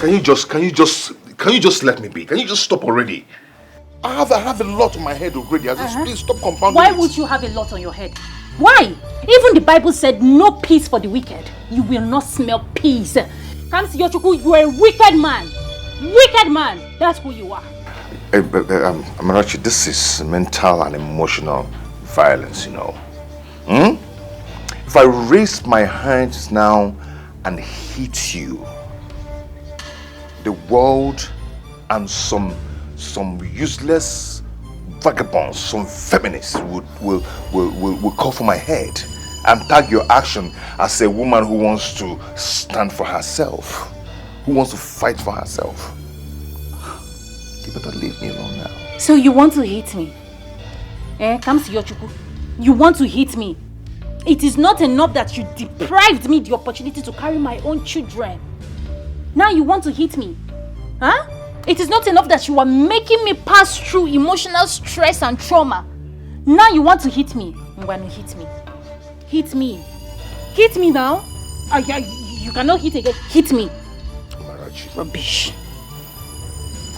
Can you just let me be? Can you just stop already? I have a lot on my head already. Please stop compounding. Why would you have a lot on your head? Why? Even the Bible said no peace for the wicked. You will not smell peace. Kamsi Yochukwu, you are a wicked man. Wicked man. That's who you are. Amarachi, this is mental and emotional violence, you know. If I raise my hands now and hit you, the world and some useless vagabonds, some feminists will call for my head and tag your action as a woman who wants to stand for herself, who wants to fight for herself. You better leave me alone now. So you want to hit me? Kamsi Yochukwu, you want to hit me? It is not enough that you deprived me the opportunity to carry my own children. Now you want to hit me? Huh? It is not enough that you are making me pass through emotional stress and trauma. Now you want to hit me. Ngwanu, hit me. Hit me. Hit me now. You cannot hit again. Hit me. Amarachi. Rubbish.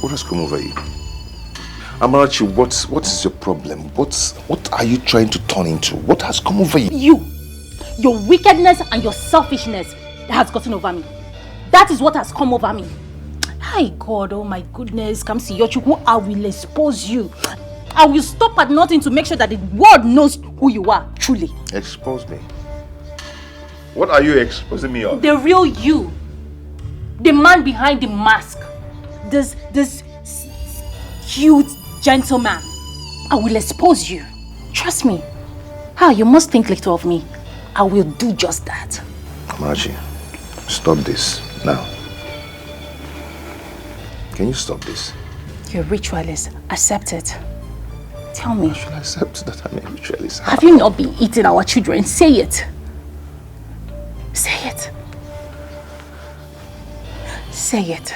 What has come over you? Amarachi, what is your problem? What are you trying to turn into? What has come over you? Your wickedness and your selfishness has gotten over me. That is what has come over me. Hi God, oh my goodness, Kamsi Yochukwu, I will expose you. I will stop at nothing to make sure that the world knows who you are, truly. Expose me? What are you exposing me of? The real you. The man behind the mask. This cute gentleman. I will expose you. Trust me. You must think little of me. I will do just that. Amarachi, stop this now. Can you stop this? You're a ritualist. Accept it. Tell me. I should accept that I'm a ritualist. Have you not been eating our children? Say it. Say it. Say it.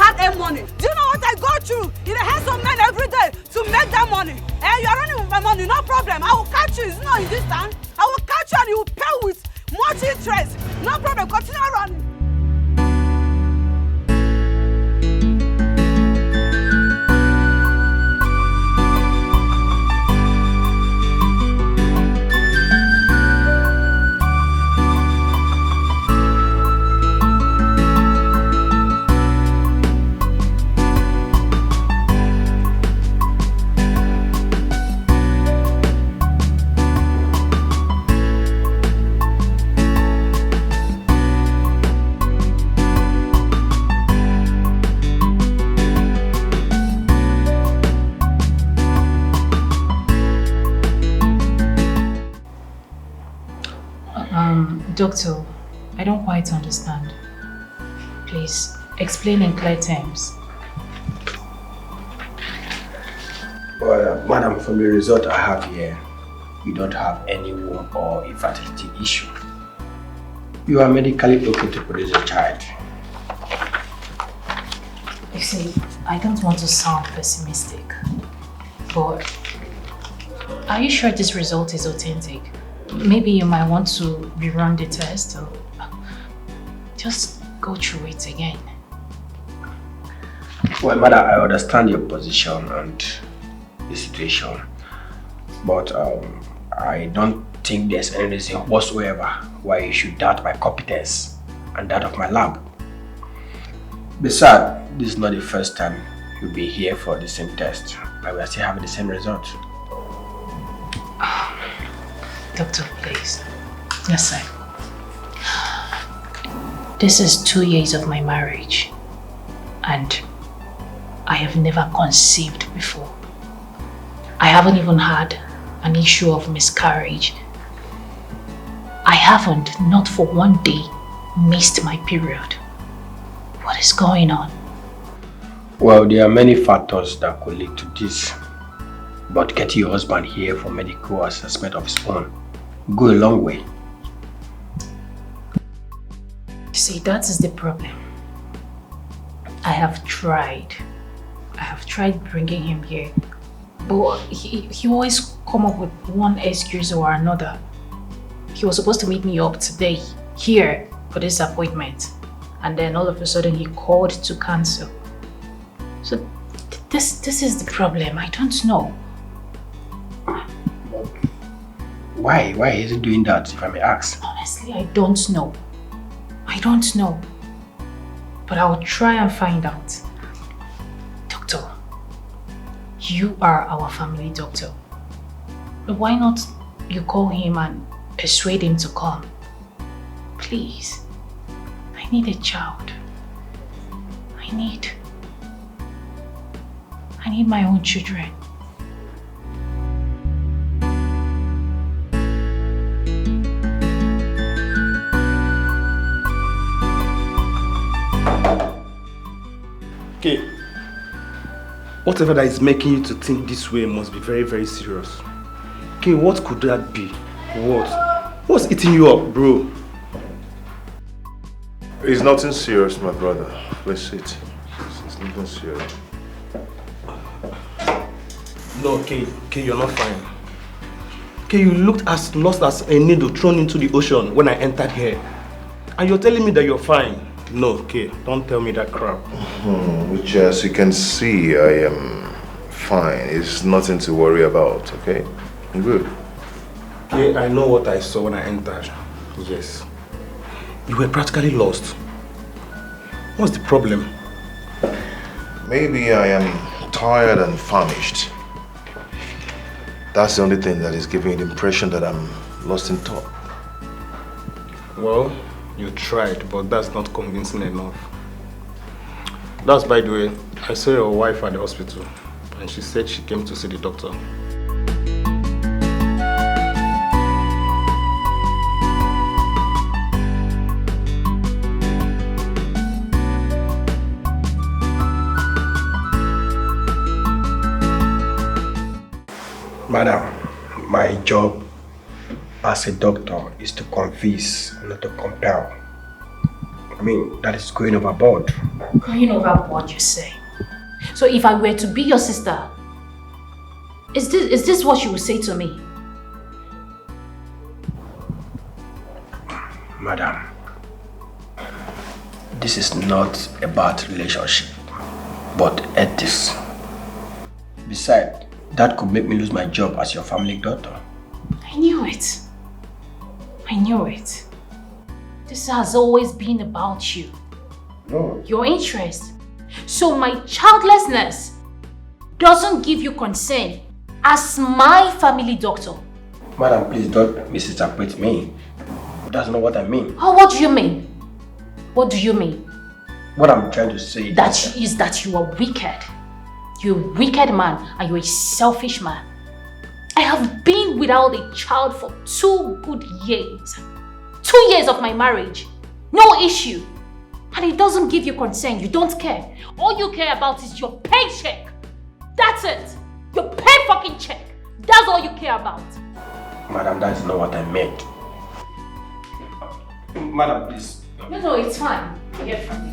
can't earn money. Do you know what I go through in the hands of men every day to make that money? And you're running with my money, no problem. I will catch you. It's not in this town. I will catch you and you will pay with much interest. No problem. Continue running. Doctor, I don't quite understand. Please, explain in clear terms. Well, madam, from the result I have here, you don't have any womb or infertility issue. You are medically okay to produce a child. You see, I don't want to sound pessimistic, but are you sure this result is authentic? Maybe you might want to rerun the test or just go through it again. Well, madam, I understand your position and the situation, but I don't think there's any reason whatsoever why you should doubt my competence and that of my lab. Besides, this is not the first time you'll be here for the same test, but we are still having the same result. Doctor, please. Yes, sir. This is 2 years of my marriage, and I have never conceived before. I haven't even had an issue of miscarriage. I haven't, not for one day, missed my period. What is going on? Well, there are many factors that could lead to this, but getting your husband here for medical assessment of his own go a long way. See, that is the problem. I have tried bringing him here, but he always come up with one excuse or another. He was supposed to meet me up today, here, for this appointment, and then all of a sudden he called to cancel. So this is the problem. I don't know. Why is he doing that, if I may ask? Honestly, I don't know. But I will try and find out. Doctor, you are our family doctor. But why not you call him and persuade him to come? Please. I need a child. I need my own children. Okay, whatever that is making you to think this way must be very, very serious. Okay, what could that be? What's eating you up, bro? It's nothing serious, my brother. Please sit. It's nothing serious. No, okay, you're not fine. Okay, you looked as lost as a needle thrown into the ocean when I entered here. And you're telling me that you're fine. No, okay, don't tell me that crap. Which, as you can see, I am fine. It's nothing to worry about, okay? I'm good. Okay, I know what I saw when I entered. Yes. You were practically lost. What's the problem? Maybe I am tired and famished. That's the only thing that is giving you the impression that I'm lost in thought. Well, you tried, but that's not convincing enough. That's, by the way, I saw your wife at the hospital, and she said she came to see the doctor. Madam, my job as a doctor is to convince, not to compel. I mean, that is going overboard. Going overboard, you say? So if I were to be your sister, is this what you would say to me? Madam, this is not a bad relationship, but ethics. Besides, that could make me lose my job as your family doctor. I knew it. I knew it. This has always been about you. No. Your interest. So my childlessness doesn't give you concern as my family doctor. Madam, please don't misinterpret me. That's not what I mean. Oh, what do you mean? What do you mean? What I'm trying to say is that you are wicked. You're a wicked man and you're a selfish man. I have been without a child for 2 good years. 2 years of my marriage. No issue. And it doesn't give you concern. You don't care. All you care about is your paycheck. That's it. Your pay fucking check. That's all you care about. Madam, that is not what I meant. Madam, please. No, it's fine. Forget from me.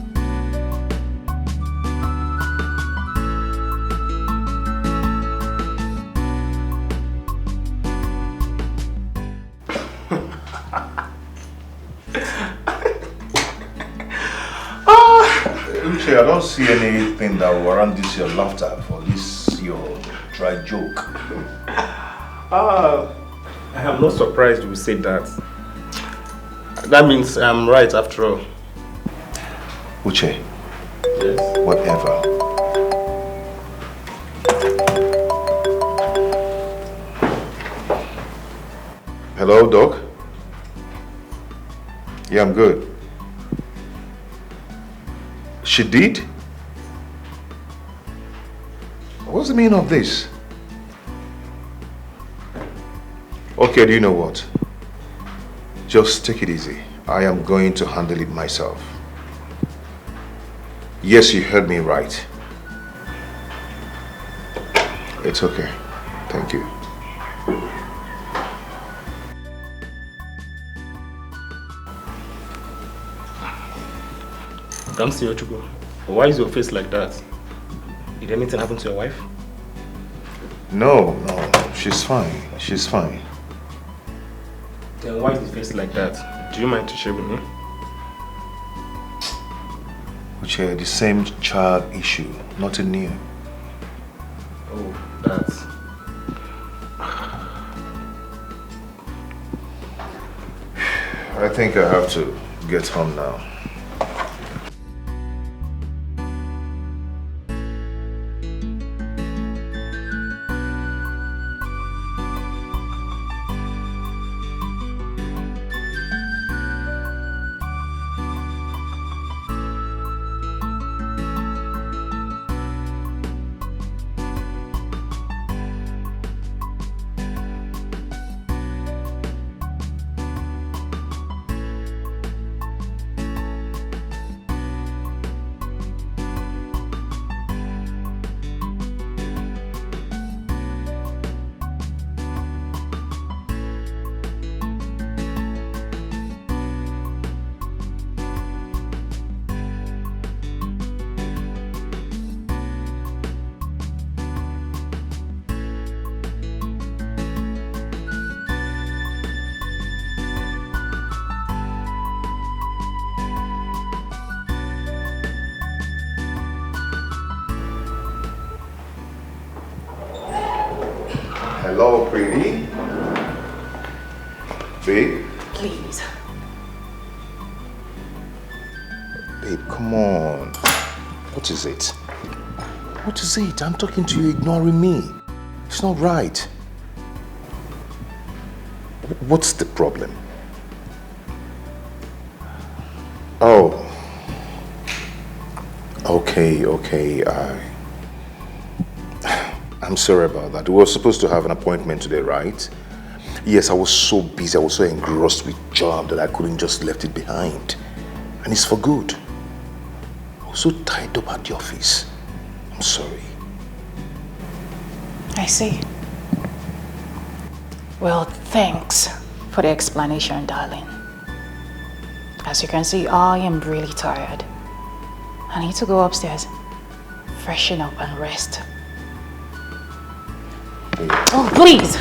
Uche, I don't see anything that will warrant this your laughter for this your dry joke. I am not surprised you said that. That means I'm right after all. Uche, Yes. whatever. Hello, Doc? Yeah, I'm good. She did? What's the meaning of this? Okay, do you know what? Just take it easy. I am going to handle it myself. Yes, you heard me right. It's okay. Thank you. Come see Ochugo. Why is your face like that? Did anything happen to your wife? No, she's fine. She's fine. Then why is the face like that? Do you mind to share with me? Uche, the same child issue, nothing new. Oh, that's... I think I have to get home now. Hello, pretty. Babe? Please. Babe, come on. What is it? What is it? I'm talking to you, ignoring me. It's not right. What's the problem? Oh. Okay. I'm sorry about that. We were supposed to have an appointment today, right? Yes, I was so busy, I was so engrossed with job that I couldn't just left it behind. And it's for good. I was so tied up at the office. I'm sorry. I see. Well, thanks for the explanation, darling. As you can see, I am really tired. I need to go upstairs, freshen up and rest. Oh, please!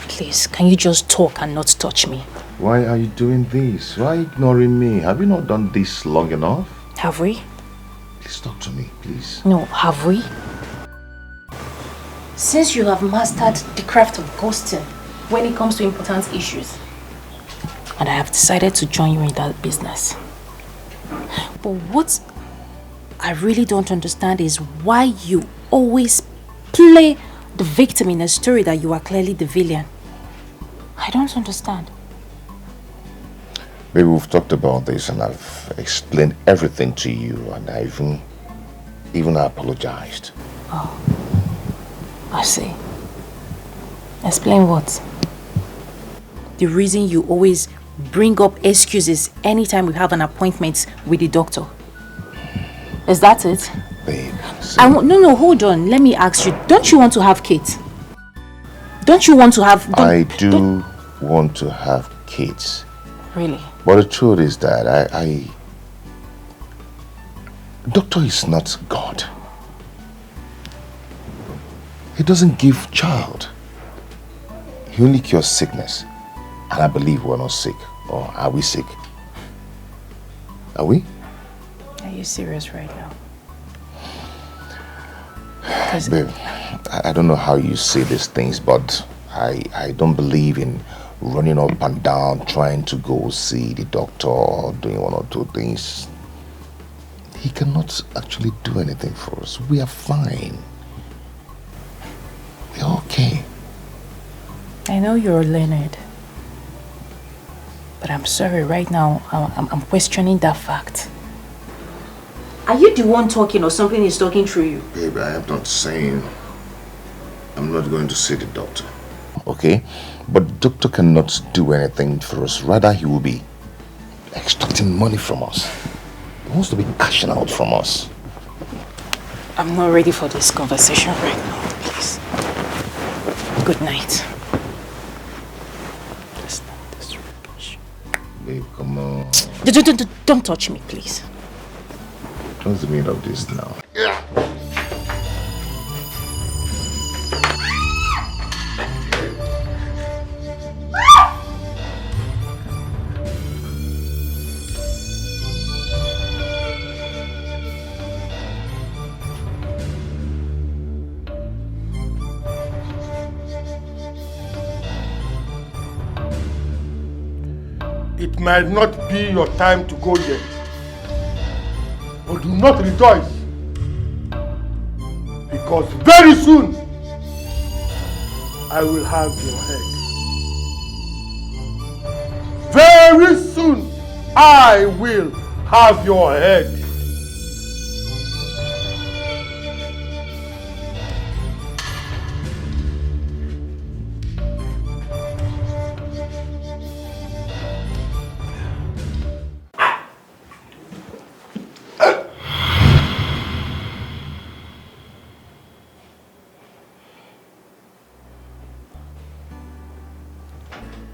Please, can you just talk and not touch me? Why are you doing this? Why ignoring me? Have you not done this long enough? Have we? Please talk to me, please. No, have we? Since you have mastered the craft of ghosting when it comes to important issues, and I have decided to join you in that business. But what I really don't understand is why you always play the victim in a story that you are clearly the villain. I don't understand. Baby, we've talked about this and I've explained everything to you, and I even apologized. Oh, I see. Explain what? The reason you always bring up excuses anytime we have an appointment with the doctor. Is that it? Babe, no, hold on. Let me ask you. Don't you want to have kids? Don't you want to have... I do want to have kids. Really? But the truth is that Doctor is not God. He doesn't give child. He only cures sickness. And I believe we're not sick. Or are we sick? Are we? Are you serious right now? Babe, I don't know how you say these things, but I don't believe in running up and down trying to go see the doctor or doing one or two things. He cannot actually do anything for us. We are fine. We're okay. I know you're learned, but I'm sorry, right now I'm questioning that fact. Are you the one talking or something is talking through you? Babe, I am not saying I'm not going to see the doctor. Okay? But the doctor cannot do anything for us. Rather, he will be extracting money from us. He wants to be cashing out from us. I'm not ready for this conversation right now, please. Good night. That's not this rubbish. Babe, come on. Don't touch me, please. What's the meaning of this now? Yeah. It might not be your time to go yet. But do not rejoice, because very soon I will have your head. Very soon I will have your head.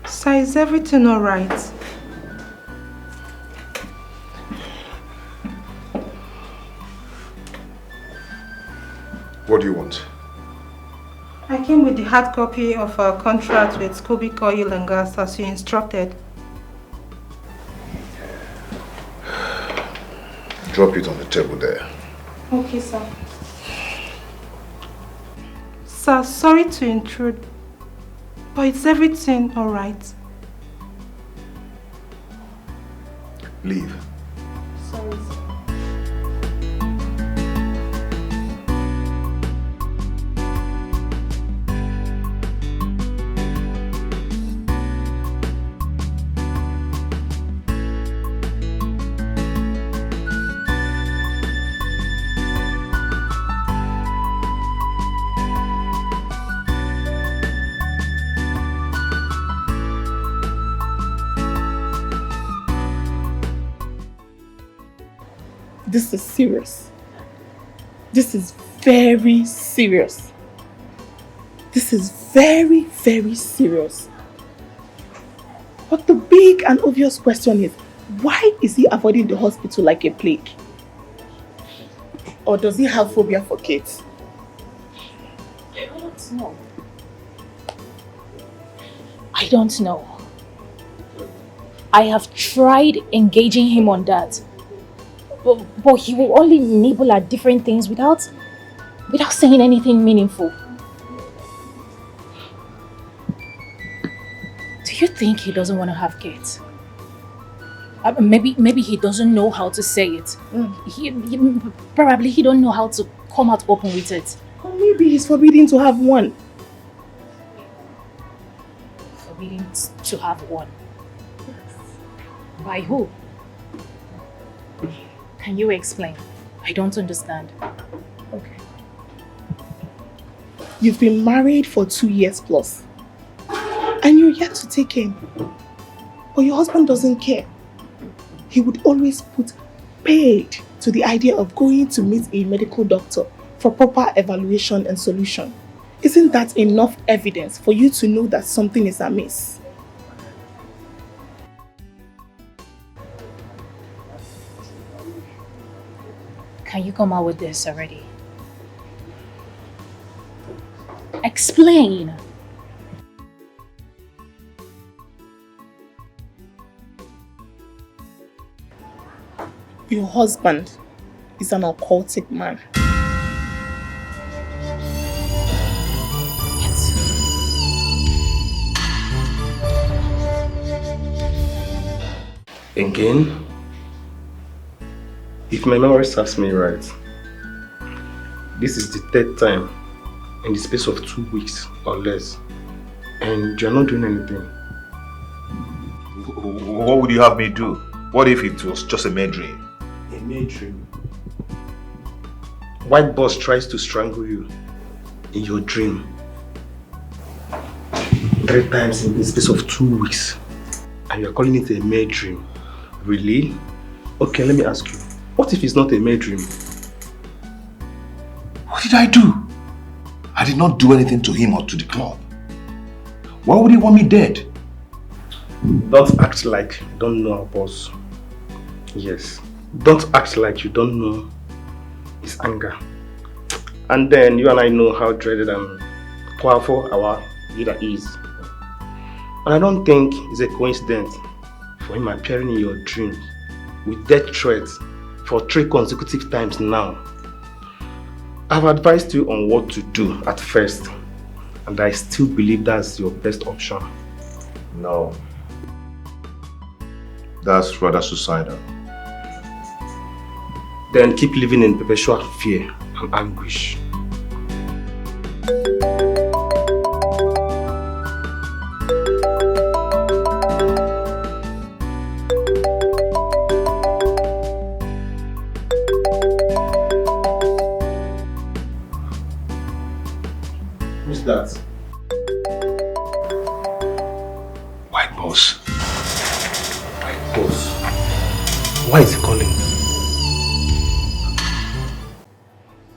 Sir, is everything all right? What do you want? I came with the hard copy of our contract with Cubic Oil and Gas as you instructed. Drop it on the table there. Okay, sir. Sir, sorry to intrude, but is everything alright? Leave. Sorry, sir. This is serious. This is very serious. This is very, very serious. But the big and obvious question is, why is he avoiding the hospital like a plague? Or does he have phobia for kids? I don't know. I don't know. I have tried engaging him on that. But he will only nibble at different things without saying anything meaningful. Do you think he doesn't want to have kids? Maybe he doesn't know how to say it. Probably he don't know how to come out open with it. Or maybe he's forbidden to have one. Forbidden to have one? By who? Can you explain? I don't understand. Okay. You've been married for 2 years plus. And you're yet to take him. But your husband doesn't care. He would always put paid to the idea of going to meet a medical doctor for proper evaluation and solution. Isn't that enough evidence for you to know that something is amiss? Can you come out with this already? Explain! Your husband is an occultic man. Again? If my memory serves me right, this is the third time in the space of 2 weeks or less, and you're not doing anything. What would you have me do? What if it was just a mere dream? A mere dream? White boss tries to strangle you in your dream 3 times in the space of 2 weeks, and you're calling it a mere dream. Really? Okay, let me ask you. What if it's not a mere dream? What did I do? I did not do anything to him or to the club. Why would he want me dead? Don't act like you don't know our boss. Yes. Don't act like you don't know his anger. And then you and I know how dreaded and powerful our leader is. And I don't think it's a coincidence for him appearing in your dreams with death threats for 3 consecutive times now. I've advised you on what to do at first, and I still believe that's your best option. No. That's rather suicidal. Then keep living in perpetual fear and anguish. Who's that? White boss. White boss. Why is he calling?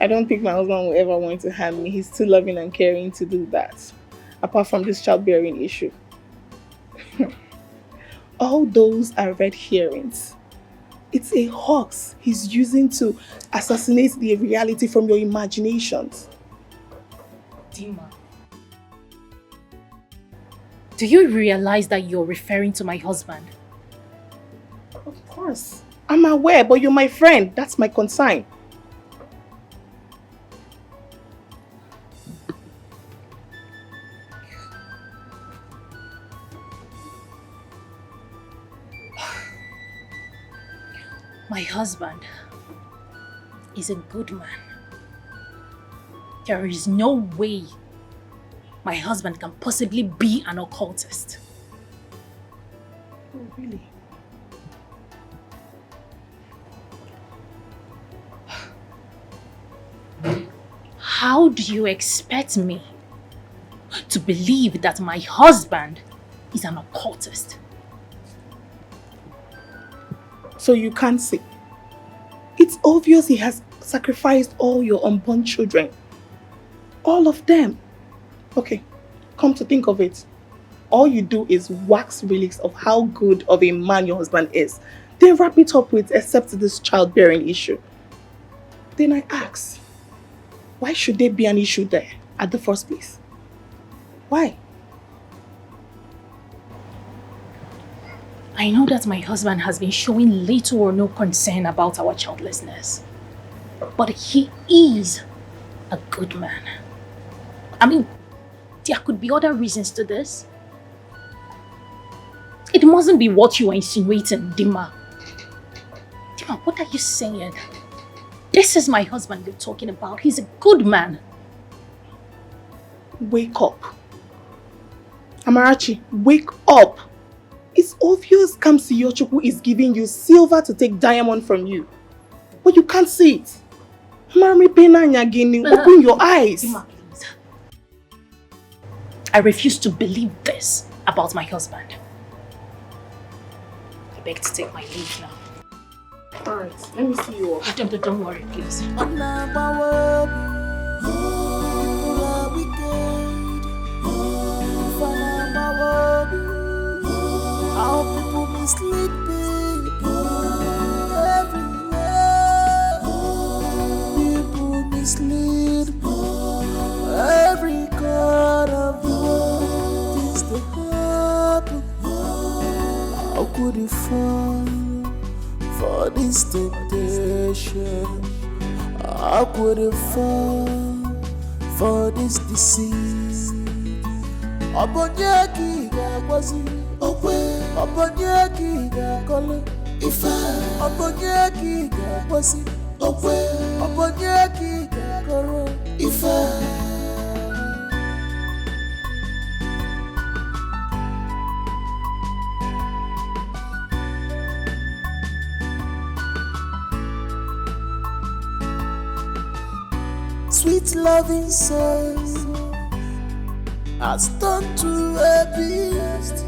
I don't think my husband will ever want to harm me. He's too loving and caring to do that. Apart from this childbearing issue. All those are red herrings. It's a hoax he's using to assassinate the reality from your imaginations. Dima, do you realize that you're referring to my husband? Of course. I'm aware, but you're my friend. That's my concern. husband is a good man. There is no way my husband can possibly be an occultist. Oh, really? How do you expect me to believe that my husband is an occultist? So you can't see. It's obvious he has sacrificed all your unborn children. All of them. Okay, come to think of it. All you do is wax relics of how good of a man your husband is. Then wrap it up with except this childbearing issue. Then I ask, why should there be an issue there at the first place? Why? I know that my husband has been showing little or no concern about our childlessness. But he is a good man. I mean, there could be other reasons to this. It mustn't be what you are insinuating, Dima. Dima, what are you saying? This is my husband you're talking about. He's a good man. Wake up. Amarachi, wake up. It's obvious Kamsi Yochukwu is giving you silver to take diamond from you. But you can't see it. Mami Pena Nyagini, open your eyes. Dima, please. I refuse to believe this about my husband. I beg to take my leave now. Alright, let me see you off. Don't worry, please. How people mislead people everywhere. People mislead people every corner of the world. Things that happen. How could you fall for this temptation? How could you fall for this deceit? Abonyaki gagwazi. Abonyaki gakole. Ifa. Abonyaki gagwazi. Abonyaki gakoro. Ifa. Sweet loving soul has turned to a beast.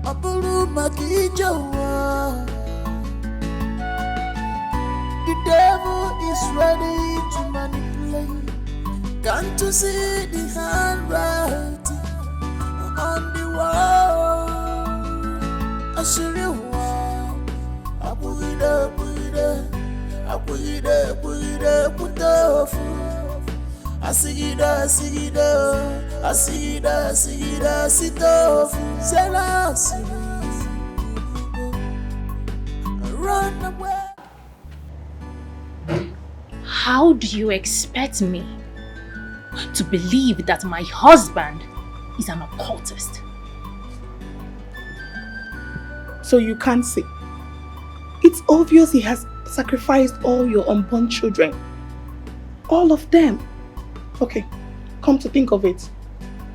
Aburu Makijawa. The devil is ready to manipulate. Can't you see the handwriting on the wall? Ashiriwa. Abuida, putofu. Asigida, sitofu. Sela, run away. How do you expect me to believe that my husband is an occultist? So you can't see. It's obvious he has sacrificed all your unborn children. All of them. Okay, come to think of it.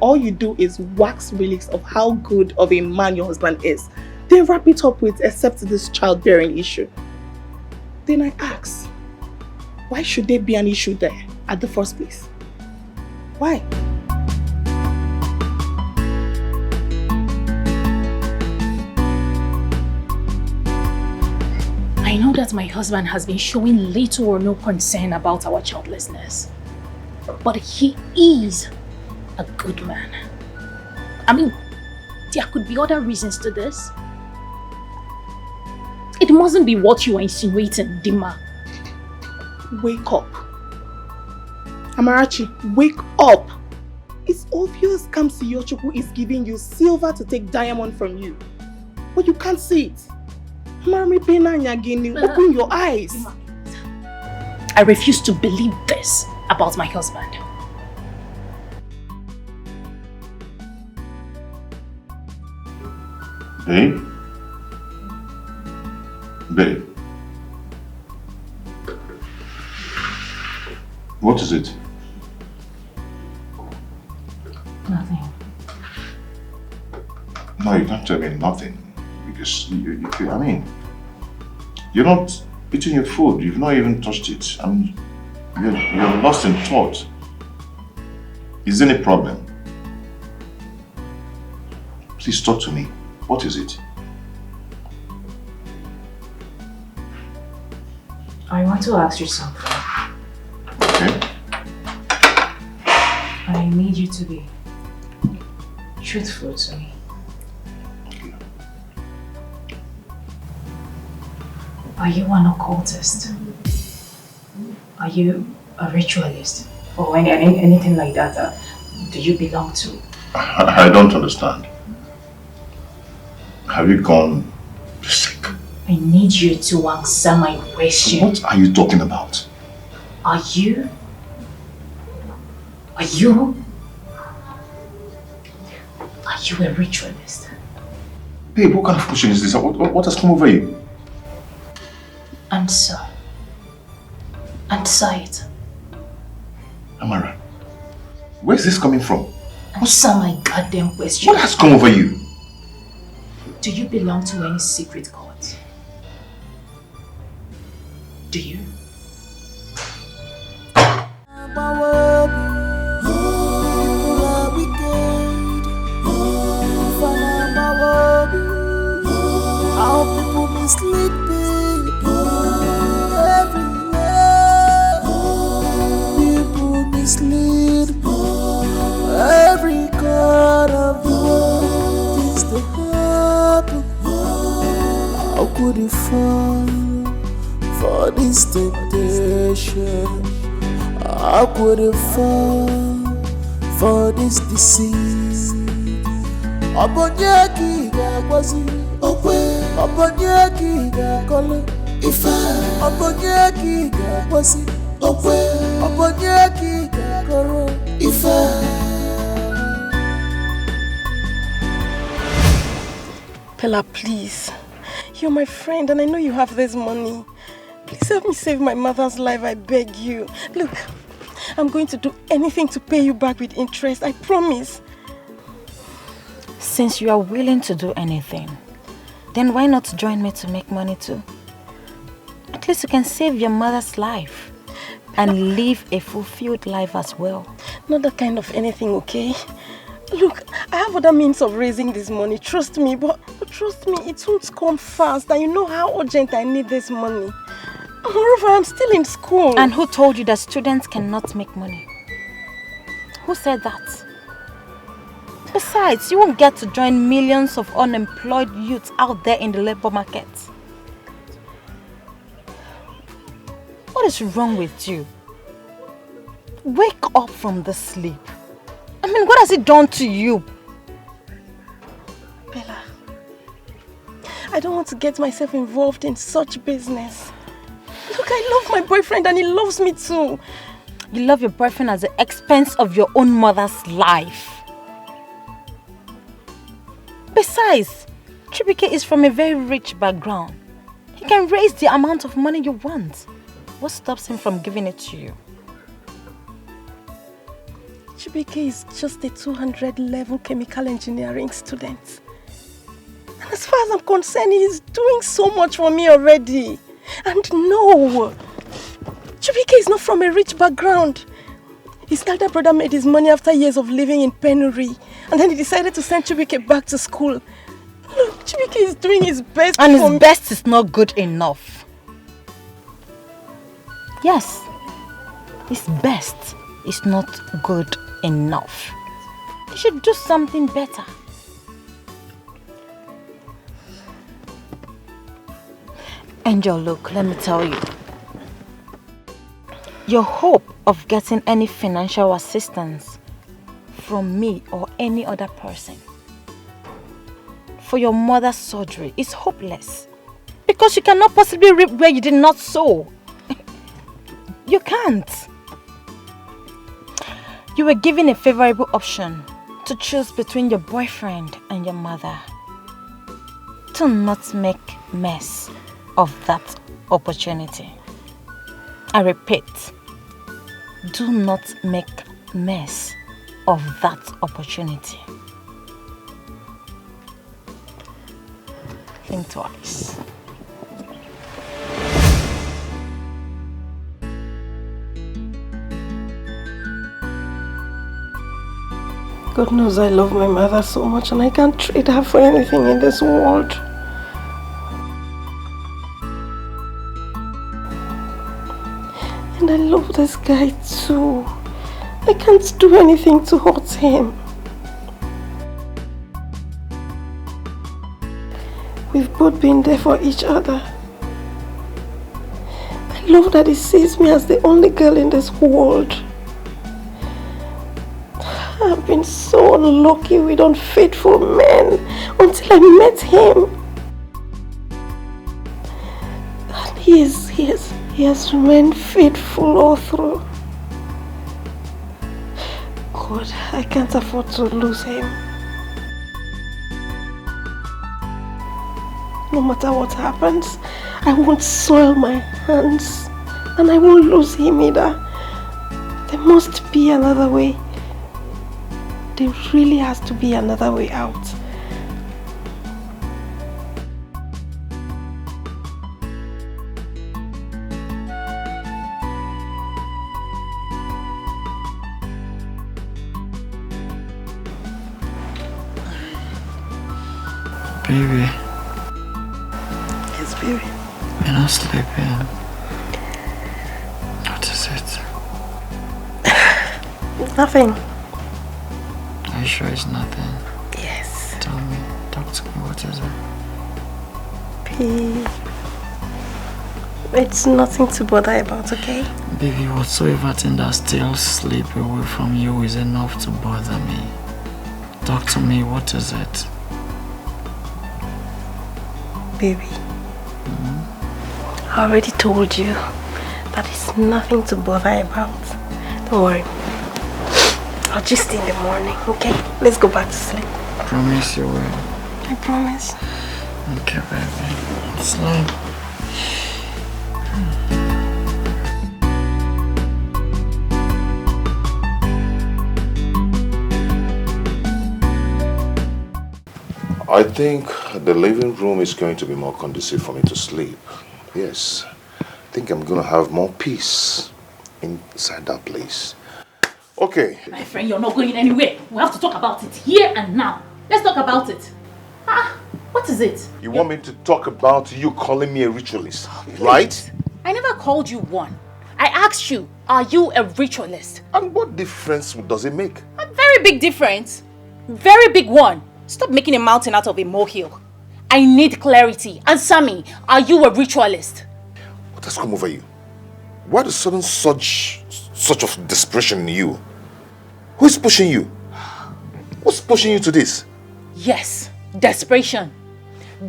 All you do is wax relics of how good of a man your husband is. Then wrap it up with except this childbearing issue. Then I ask, why should there be an issue there at the first place? Why? I know that my husband has been showing little or no concern about our childlessness. But he is a good man. I mean, there could be other reasons to this. It mustn't be what you are insinuating, Dima. Wake up. Amarachi, wake up. It's obvious Kamsi Yochukwu is giving you silver to take diamond from you. But you can't see it. Mami Pena Nyagini, open your eyes. Dima, I refuse to believe this about my husband. Babe? Babe? What is it? Nothing. No, you can't tell me nothing. Because, I mean, you're not eating your food. You've not even touched it. I mean, you're lost in thought. Is there any problem? Please talk to me. What is it? I want to ask you something. Okay. I need you to be truthful to me. Are you an occultist? Are you a ritualist? Or anything like that? Do you belong to? I don't understand. Have you gone sick? I need you to answer my question. What are you talking about? Are you a ritualist? Babe, what kind of question is this? What has come over you? Answer. Answer it. Amara, where's this coming from? Answer my goddamn question. What has come over you? Do you belong to any secret cult? Do you? How people mislead people everywhere. People mislead every corner of the world. Things that happen. How could you fall for this temptation? How could you fall for this deceit? Obonyeki gakwazi okwe, obonyeki gakole ife, obonyeki gakwazi okwe, obonyeki gakoro ife. Pella, please. You're my friend and I know you have this money. Please help me save my mother's life, I beg you. Look, I'm going to do anything to pay you back with interest, I promise. Since you are willing to do anything, then why not join me to make money too? At least you can save your mother's life and live a fulfilled life as well. Not that kind of anything, okay? Look, I have other means of raising this money, trust me, but trust me, it won't come fast and you know how urgent I need this money. Moreover, I'm still in school. And who told you that students cannot make money? Who said that? Besides, you won't get to join millions of unemployed youths out there in the labor market. What is wrong with you? Wake up from the sleep. I mean, what has it done to you? Bella, I don't want to get myself involved in such business. Look, I love my boyfriend and he loves me too. You love your boyfriend at the expense of your own mother's life. Besides, Chibike is from a very rich background. He can raise the amount of money you want. What stops him from giving it to you? Chibike is just a 200 level chemical engineering student. And as far as I'm concerned, he is doing so much for me already. And no, Chibike is not from a rich background. His elder brother made his money after years of living in penury. And then he decided to send Chibike back to school. Look, Chibike is doing his best and for his best is not good enough. Yes, his best is not good enough. He should do something better. Angel, look, let me tell you. Your hope of getting any financial assistance from me or any other person for your mother's surgery is hopeless. Because you cannot possibly reap where you did not sow. You can't. You were given a favorable option to choose between your boyfriend and your mother. Do not make mess of that opportunity. I repeat, Do not make mess of that opportunity. Think twice. God knows I love my mother so much and I can't trade her for anything in this world. And I love this guy too. I can't do anything to hurt him. We've both been there for each other. I love that he sees me as the only girl in this world. I've been so unlucky with unfaithful men until I met him. And he has remained faithful all through. God, I can't afford to lose him. No matter what happens, I won't soil my hands. And I won't lose him either. There must be another way. There really has to be another way out. Baby. Yes, baby. You're not sleeping. What is it? Nothing. Are you sure it's nothing? Yes. Tell me. Talk to me. What is it? It's nothing to bother about, okay? Baby, whatsoever thing that steals sleep away from you is enough to bother me. Talk to me. What is it? Baby. I already told you that it's nothing to bother about. Don't worry. I'll just in the morning, okay? Let's go back to sleep. Promise you will. I promise. Okay, baby. Sleep. I think the living room is going to be more conducive for me to sleep. Yes. I think I'm going to have more peace inside that place. Okay. My friend, you're not going anywhere. We have to talk about it here and now. Let's talk about it. What is it? You want me to talk about you calling me a ritualist, right? I never called you one. I asked you, are you a ritualist? And what difference does it make? A very big difference. Very big one. Stop making a mountain out of a molehill. I need clarity. Answer me, are you a ritualist? What has come over you? Why the sudden such of desperation in you? Who is pushing you? What's pushing you to this? Yes, desperation.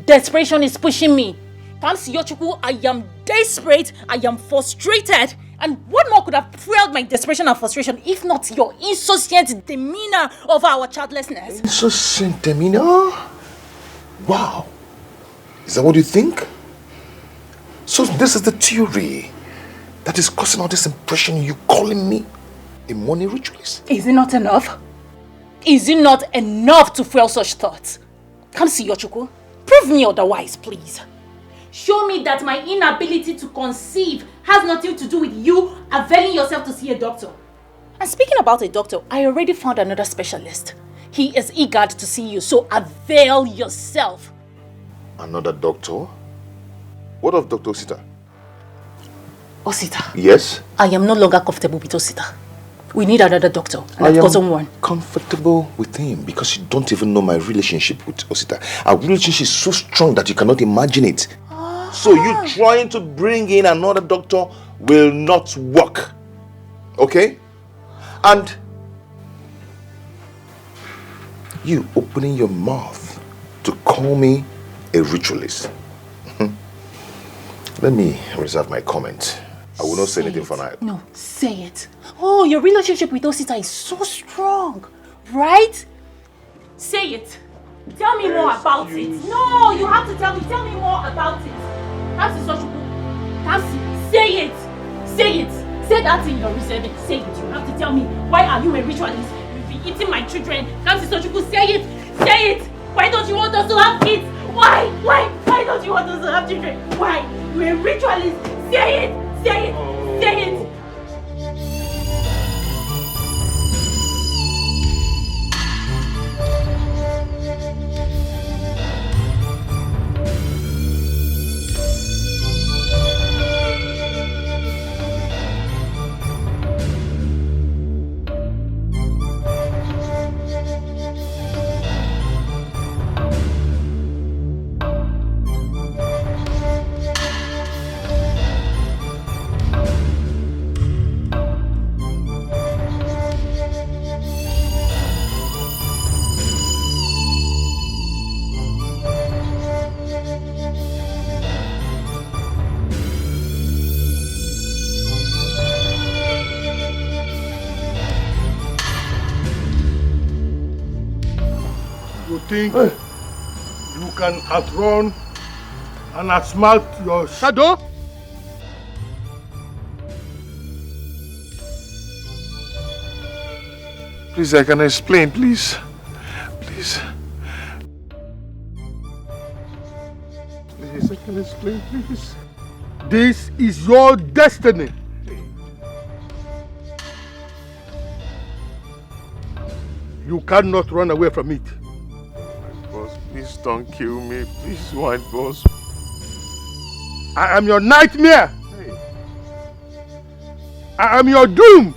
Desperation is pushing me. Kamsi Yochuku, I am desperate, I am frustrated. And what more could have fueled my desperation and frustration if not your insouciant demeanor over our childlessness? Insouciant demeanor? Wow. Is that what you think? So this is the theory that is causing all this impression you calling me a money ritualist? Is it not enough? Is it not enough to fuel such thoughts? Kamsi Yochuku, prove me otherwise, please. Show me that my inability to conceive has nothing to do with you availing yourself to see a doctor. And speaking about a doctor, I already found another specialist. He is eager to see you, so avail yourself. Another doctor? What of Dr. Osita? Osita? Yes? I am no longer comfortable with Osita. We need another doctor, and I've gotten one. Comfortable with him because you don't even know my relationship with Osita. Our relationship is so strong that you cannot imagine it. So you trying to bring in another doctor will not work. Okay? And you opening your mouth to call me a ritualist. Let me reserve my comment. I will not say anything for now. No, say it. Oh, your relationship with Osita is so strong, right? Say it. Tell me more about it. No, you have to tell me. Tell me more about it. Kamsi Sochuku. Kamsi, say it. Say it. Say that in your reserving. Say it. You have to tell me. Why are you a ritualist? You've been eating my children. Come to Sochuku, say it. Say it. Why don't you want us to have kids? Why? Why don't you want us to have children? Why? You're a ritualist. Say it. Say it. Say it. Think you can outrun and outsmart your shadow? Please, I can explain, please. Please. Please, I can explain, please. This is your destiny. You cannot run away from it. Please don't kill me. Please, white boss. I am your nightmare. Hey. I am your doom.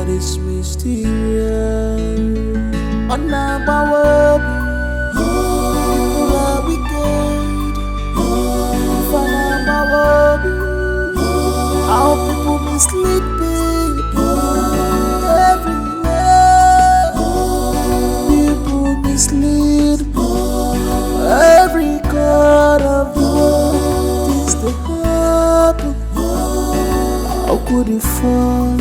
Is mysterious. On our people are wicked. From our how people mislead people everywhere. People mislead every corner of the world. Things that happen. How could it fall?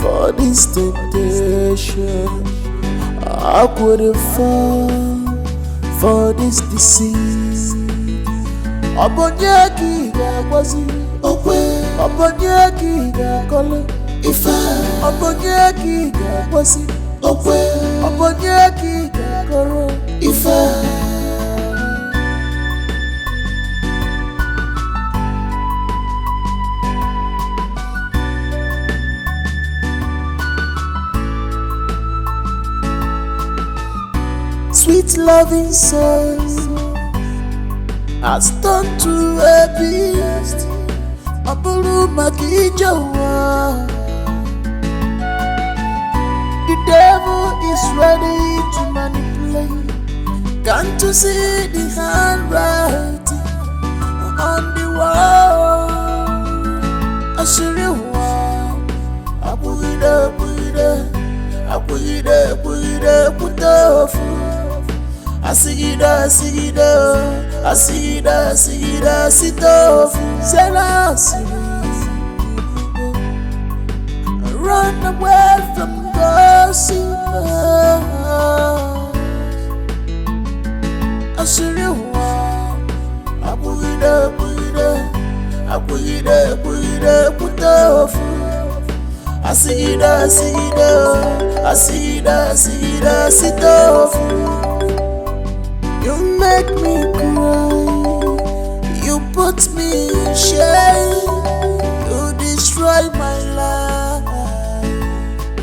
For this temptation, how could it fall for this deceit? Obonyeki gakwazi, obonyeki gakole, obonyeki gakwazi, obonyeki gakoro, sweet loving soul has turned to a beast. Abulu Makijawa. The devil is ready to manipulate. Can't you see the handwriting on the wall? Ashiriwa, Abuida, Putofu. Asigida, sitofu, zelasi. Run away from gossip. Asiriwa, Abuida, Putofu. Asigida, sitofu. You make me cry, you put me in shame, you destroy my life.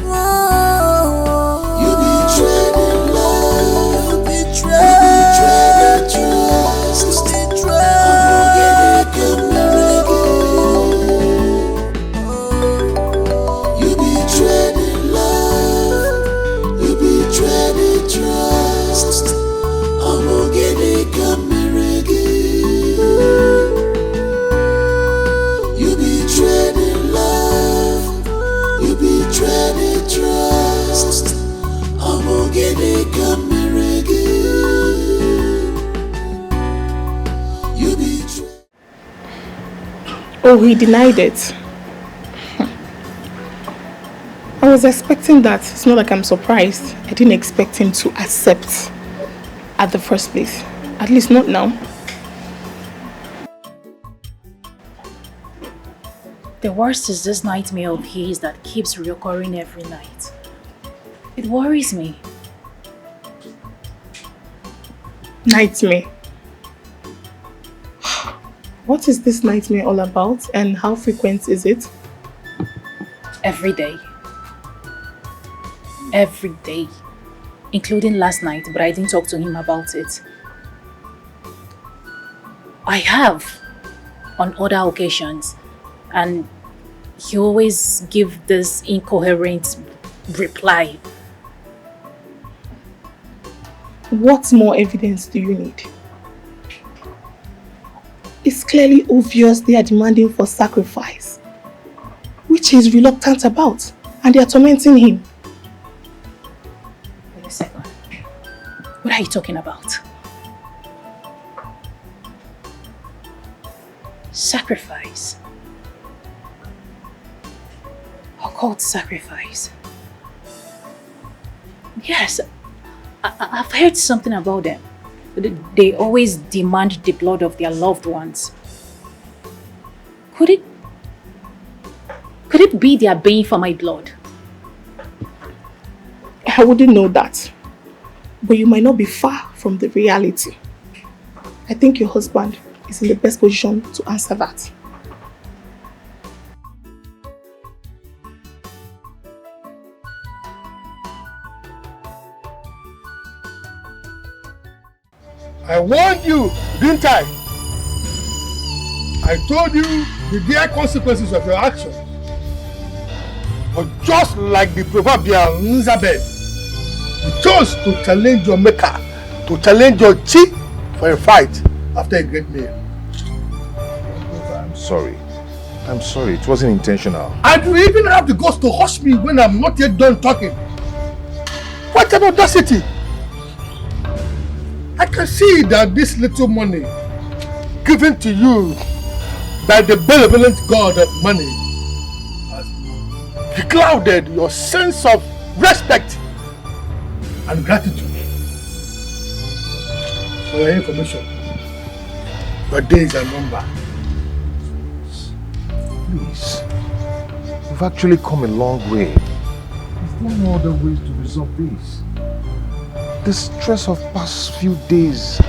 Oh, you betrayed the love, you betrayed the trust, you betrayed the love, you betrayed Oh, he denied it. I was expecting that. It's not like I'm surprised. I didn't expect him to accept at the first place. At least not now. The worst is this nightmare of his that keeps reoccurring every night. It worries me. Nightmare. What is this nightmare all about and how frequent is it? Every day. Every day. Including last night, but I didn't talk to him about it. I have on other occasions, and he always gives this incoherent reply. What more evidence do you need? It's clearly obvious they are demanding for sacrifice, which he's reluctant about, and they are tormenting him. Wait a second. What are you talking about? Sacrifice. Occult sacrifice. Yes, I've heard something about them. They always demand the blood of their loved ones. Could it be they are baying for my blood? I wouldn't know that, but you might not be far from the reality. I think your husband is in the best position to answer that. I warned you, didn't I? I told you the dire consequences of your actions. But just like the proverbial Nzabed, you chose to challenge your maker, to challenge your chief for a fight after a great meal. I'm sorry. I'm sorry. It wasn't intentional. And you even have the guts to hush me when I'm not yet done talking. What an audacity! I can see that this little money given to you by the benevolent God of money has beclouded your sense of respect and gratitude. For your information, your days are numbered. Please. We've actually come a long way. Is there no other way to resolve this? The stress of past few days,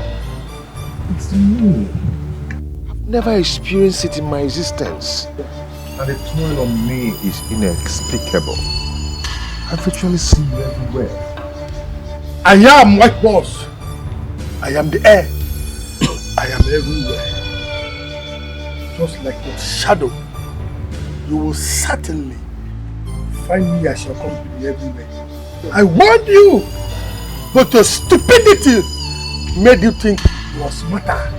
it's me. I've never experienced it in my existence. And the toll on me is inexplicable. I virtually see you everywhere. I am White Boss. I am the air. I am everywhere. Just like your shadow, you will certainly find me as your company everywhere. I warned you! But your stupidity made you think you were smarter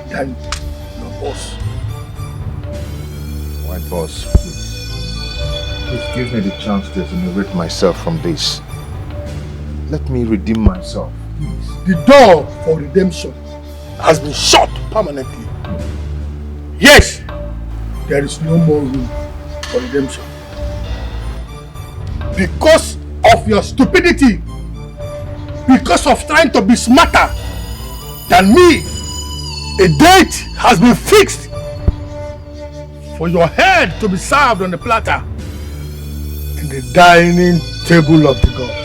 than your boss. White Boss, please give me the chance to exonerate myself from this. Let me redeem myself, please. The door for redemption has been shut permanently. Yes, there is no more room for redemption. Because of your stupidity. Because of trying to be smarter than me, a date has been fixed for your head to be served on the platter in the dining table of the gods.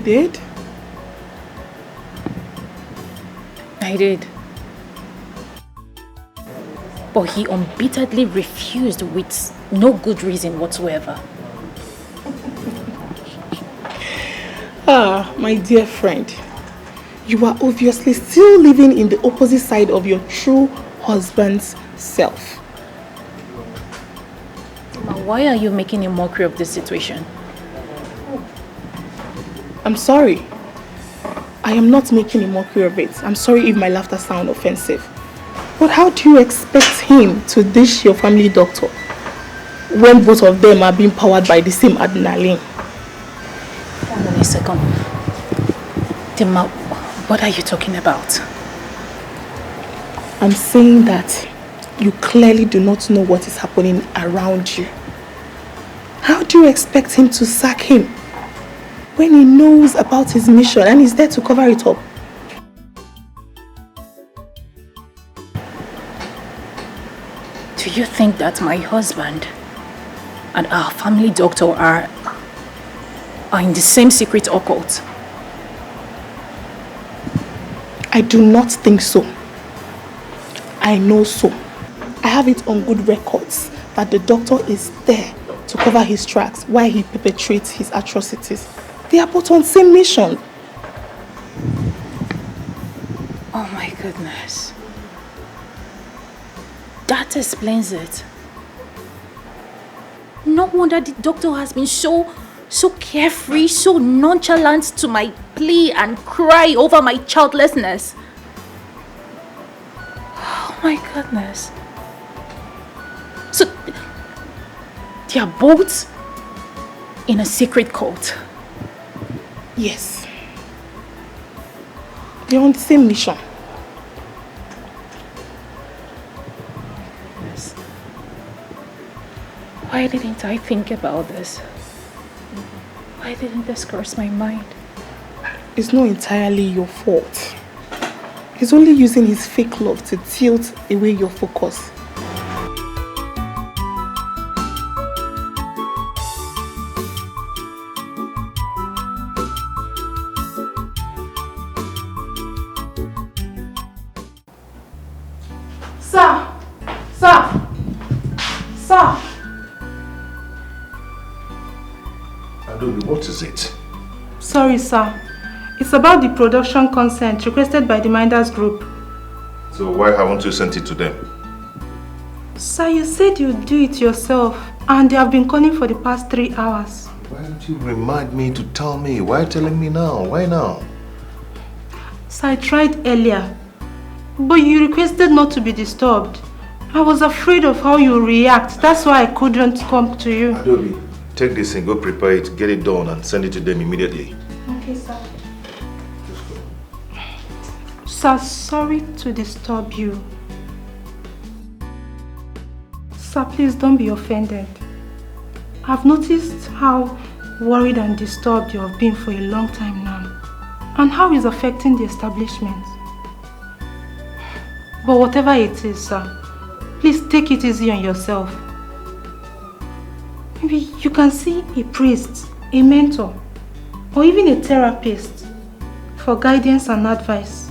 Did? I did. But he unbeatedly refused with No good reason whatsoever. Ah, my dear friend, you are obviously still living in the opposite side of your true husband's self. Why are you making a mockery of this situation? I'm sorry. I am not making a mockery of it. I'm sorry if my laughter sounds offensive. But how do you expect him to dish your family doctor when both of them are being powered by the same adrenaline? Hold on a second. Tema, what are you talking about? I'm saying that you clearly do not know what is happening around you. How do you expect him to sack him when he knows about his mission and is there to cover it up? Do you think that my husband and our family doctor are in the same secret occult? I do not think so. I know so. I have it on good records that the doctor is there to cover his tracks while he perpetrates his atrocities. They are both on the same mission. Oh my goodness. That explains it. No wonder the doctor has been so carefree, so nonchalant to my plea and cry over my childlessness. Oh my goodness. So, they are both in a secret cult. Yes. They're on the same mission. Yes. Why didn't I think about this? Why didn't this cross my mind? It's not entirely your fault. He's only using his fake love to tilt away your focus. Sir! Sir! Sir! Adobe, what is it? Sorry, sir. It's about the production consent requested by the Minders Group. So why haven't you sent it to them? Sir, you said you'd do it yourself, and they have been calling for the past 3 hours. Why don't you remind me to tell me? Why are you telling me now? Why now? Sir, I tried earlier, but you requested not to be disturbed. I was afraid of how you react. That's why I couldn't come to you. Adobe, take this and go prepare it, get it done and send it to them immediately. Okay, sir. Sir, sorry to disturb you. Sir, please don't be offended. I've noticed how worried and disturbed you have been for a long time now, and how it's affecting the establishment. But whatever it is, sir, please take it easy on yourself. Maybe you can see a priest, a mentor, or even a therapist for guidance and advice.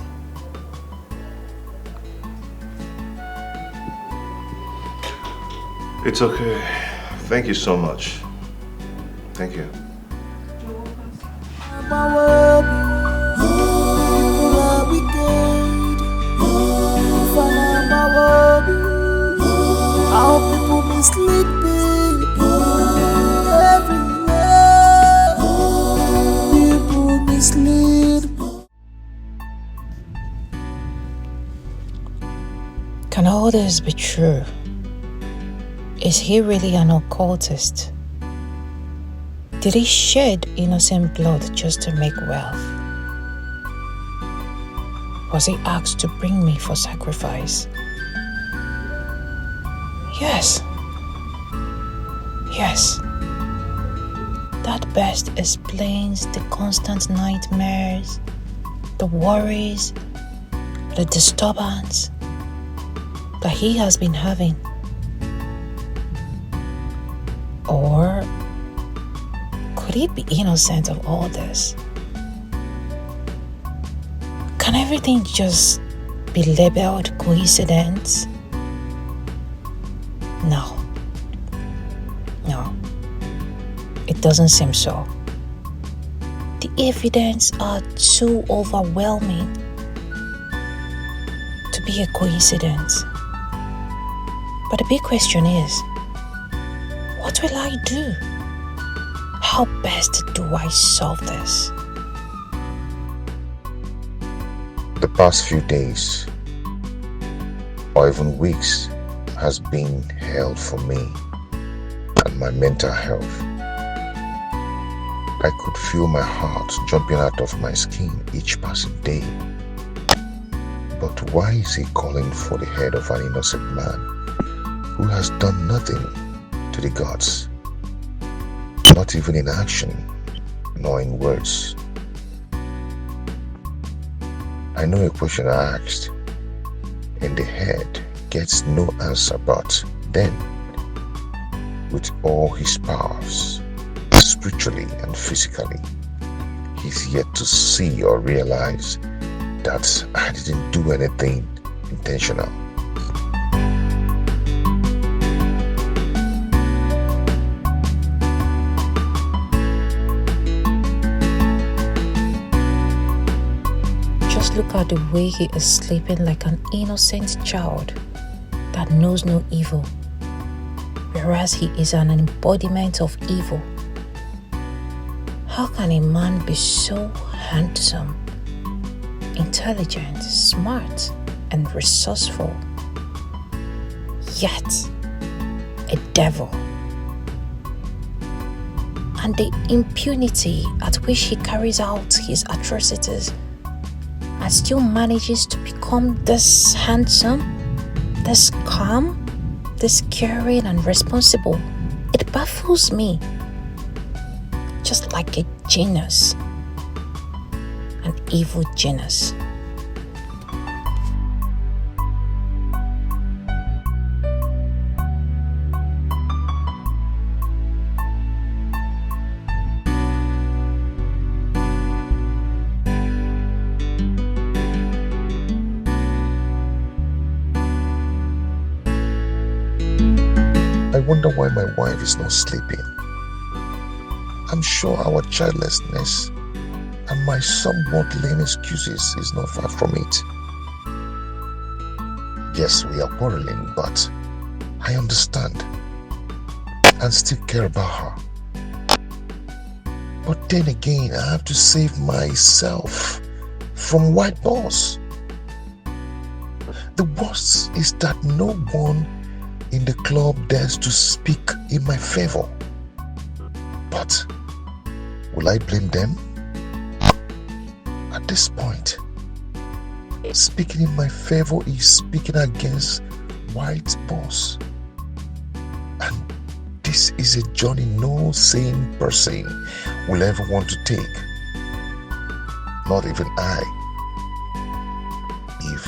It's okay. Thank you so much. Thank you. How people mislead people everywhere. People mislead. Can all this be true? Is he really an occultist? Did he shed innocent blood just to make wealth? Was he asked to bring me for sacrifice? Yes. Yes. That best explains the constant nightmares, the worries, the disturbance that he has been having. Or could he be innocent of all this? Can everything just be labeled coincidence? No. It doesn't seem so. The evidence are too overwhelming to be a coincidence. But the big question is, what will I do? How best do I solve this? The past few days, or even weeks, has been hell for me and my mental health. I could feel my heart jumping out of my skin each passing day. But why is he calling for the head of an innocent man who has done nothing to the gods? Not even in action, nor in words. I know a question I asked in the head gets no answer, but then, with all his powers, spiritually and physically, he's yet to see or realize that I didn't do anything intentional. Just look at the way he is sleeping like an innocent child that knows no evil, whereas he is an embodiment of evil. How can a man be so handsome, intelligent, smart, and resourceful, yet a devil? And the impunity at which he carries out his atrocities and still manages to become this handsome, this calm, this caring and responsible. It baffles me. Just like a genius, an evil genius. I wonder why my wife is not sleeping. I'm sure our childlessness and my somewhat lame excuses is not far from it. Yes, we are quarreling, but I understand and still care about her. But then again, I have to save myself from white boss. The worst is that no one in the club dares to speak in my favor. But will I blame them? At this point, speaking in my favor is speaking against white boss. And this is a journey no sane person will ever want to take. Not even I. If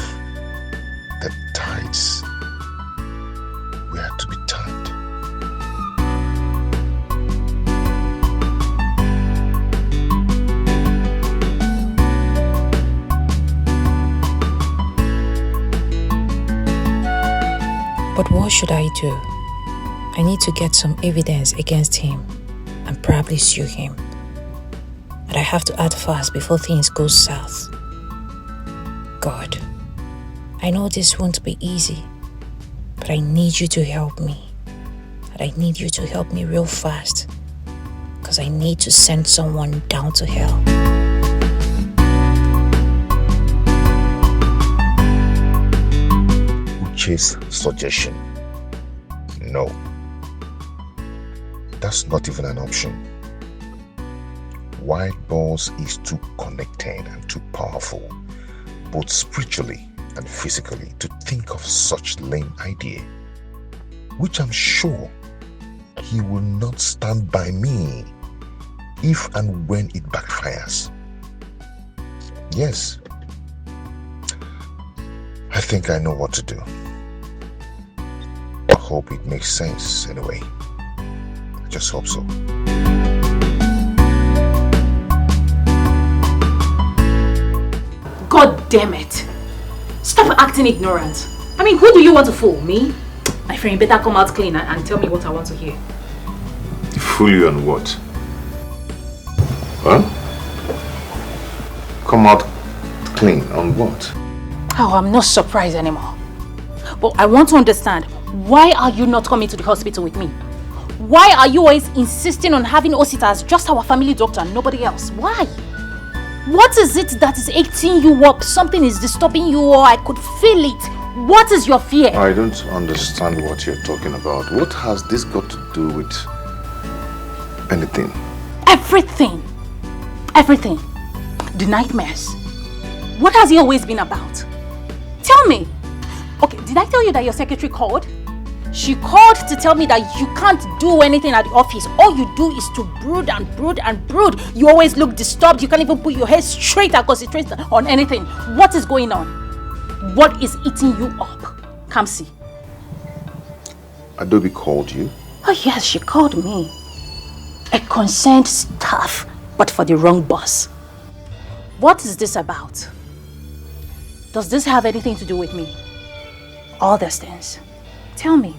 the tides were to be turned. But what should I do? I need to get some evidence against him and probably sue him. But I have to act fast before things go south. God, I know this won't be easy, but I need you to help me. And I need you to help me real fast, because I need to send someone down to hell. Uche's suggestion. No. That's not even an option. White Balls is too connected and too powerful, both spiritually and physically, to think of such lame idea, which I'm sure he will not stand by me if and when it backfires. Yes, I think I know what to do. I hope it makes sense anyway. I just hope so. God damn it! Stop acting ignorant. I mean, who do you want to fool? Me? My friend, better come out clean and tell me what I want to hear. Fool you on what? Huh? Come out clean on what? Oh, I'm not surprised anymore. But I want to understand, why are you not coming to the hospital with me? Why are you always insisting on having Osita as just our family doctor and nobody else? Why? What is it that is eating you up? Something is disturbing you, or I could feel it. What is your fear? I don't understand what you're talking about. What has this got to do with anything? Everything. Everything. The nightmares. What has it always been about? Tell me. Okay, did I tell you that your secretary called? She called to tell me that you can't do anything at the office. All you do is to brood and brood and brood. You always look disturbed. You can't even put your head straight and concentrate on anything. What is going on? What is eating you up? Come see. Adobe called you? Oh yes, she called me. A concerned staff, but for the wrong boss. What is this about? Does this have anything to do with me? All these things. Tell me.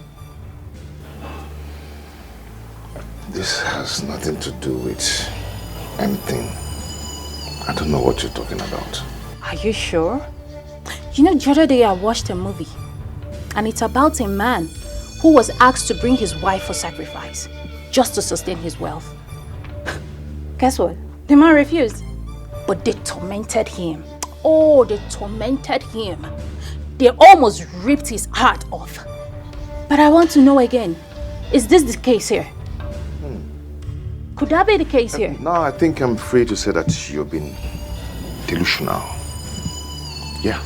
This has nothing to do with anything. I don't know what you're talking about. Are you sure? You know, the other day I watched a movie, and it's about a man who was asked to bring his wife for sacrifice just to sustain his wealth. Guess what? The man refused. But they tormented him. Oh, they tormented him. They almost ripped his heart off. But I want to know again, is this the case here? Could that be the case here? No, I think I'm free to say that you've been delusional. Yeah,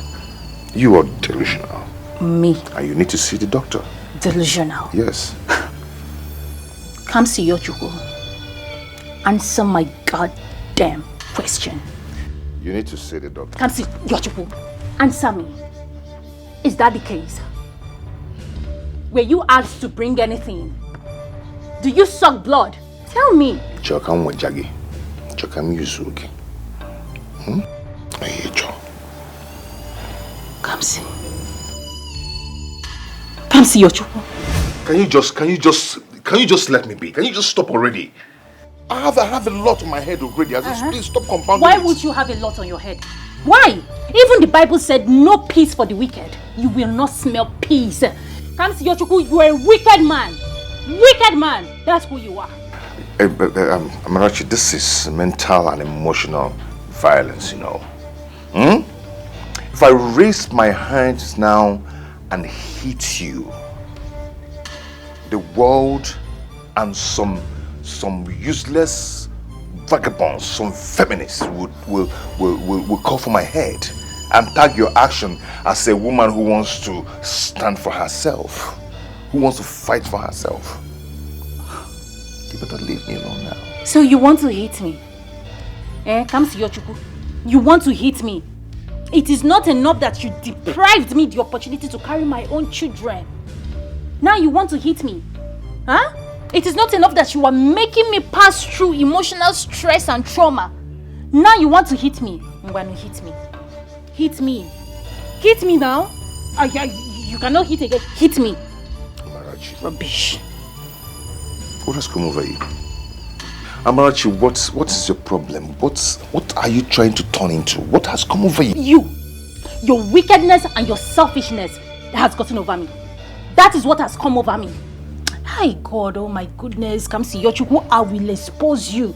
you are delusional. Me? And you need to see the doctor. Delusional? Yes. Come see Yochuku. Answer my goddamn question. You need to see the doctor. Come see Yochuku. Answer me. Is that the case? Were you asked to bring anything? Do you suck blood? Tell me. Chokam wajagi. Chokam yusuki. I hate you. Come see. Come see Yochuku. Can you just let me be? Can you just stop already? I have a lot on my head already. Please stop compounding. Why would you have a lot on your head? Why? Even the Bible said no peace for the wicked. You will not smell peace. Come see Yochuku, you are a wicked man. Wicked man. That's who you are. Amarachi, this is mental and emotional violence, you know. If I raise my hands now and hit you, the world and some useless vagabonds, some feminists will call for my head and tag your action as a woman who wants to stand for herself, who wants to fight for herself. You better leave me alone now. So you want to hit me? Come see Yochuku. You want to hit me? It is not enough that you deprived me the opportunity to carry my own children. Now you want to hit me? Huh? It is not enough that you are making me pass through emotional stress and trauma. Now you want to hit me. When you hit me. Hit me. Hit me now. You cannot hit again. Hit me. Amarachi. Rubbish. What has come over you? Amarachi, what is your problem? What are you trying to turn into? What has come over you? Your wickedness and your selfishness has gotten over me. That is what has come over me. Hi God, oh my goodness. Come see Yochuku, I will expose you.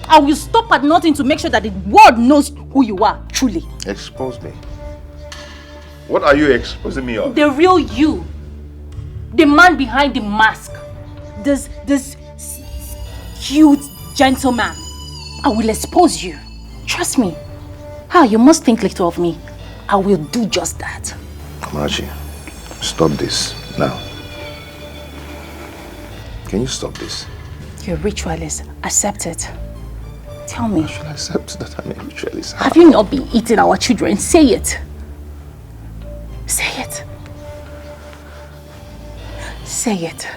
I will stop at nothing to make sure that the world knows who you are, truly. Expose me? What are you exposing me of? The real you. The man behind the mask. This cute gentleman. I will expose you. Trust me. You must think little of me. I will do just that. Amarachi, stop this now. Can you stop this? You're a ritualist. Accept it. Tell me. I should accept that I'm a ritualist. Have you not been eating our children? Say it. Say it. Say it.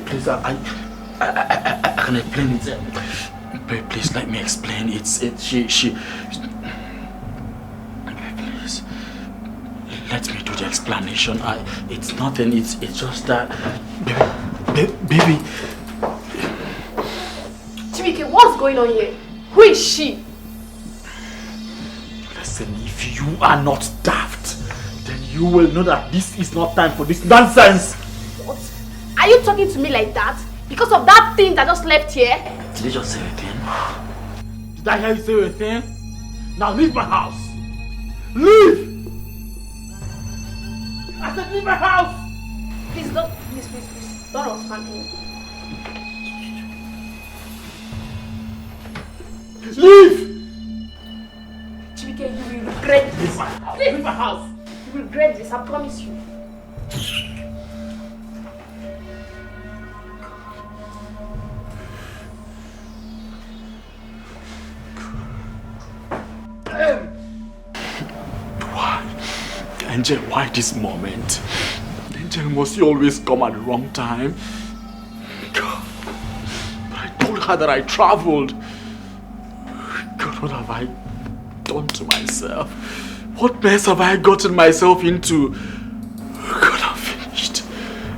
Please, I can explain it. Please let me explain. She. Please, let me do the explanation. It's nothing. It's just that, baby. Chimike, what's going on here? Who is she? Listen, if you are not daft, then you will know that this is not time for this nonsense. What? Are you talking to me like that? Because of that thing that just left here? Did you just say a thing? Did I hear you say a thing? Now leave my house! Leave! I said leave my house! Please don't, please. Don't offend me. Leave! Chibike, you will regret this. Leave my house! Leave my house! You will regret this, I promise you. Why? Angel, why this moment? Angel, must you always come at the wrong time? God, but I told her that I traveled. God, what have I done to myself? What mess have I gotten myself into? God, I'm finished.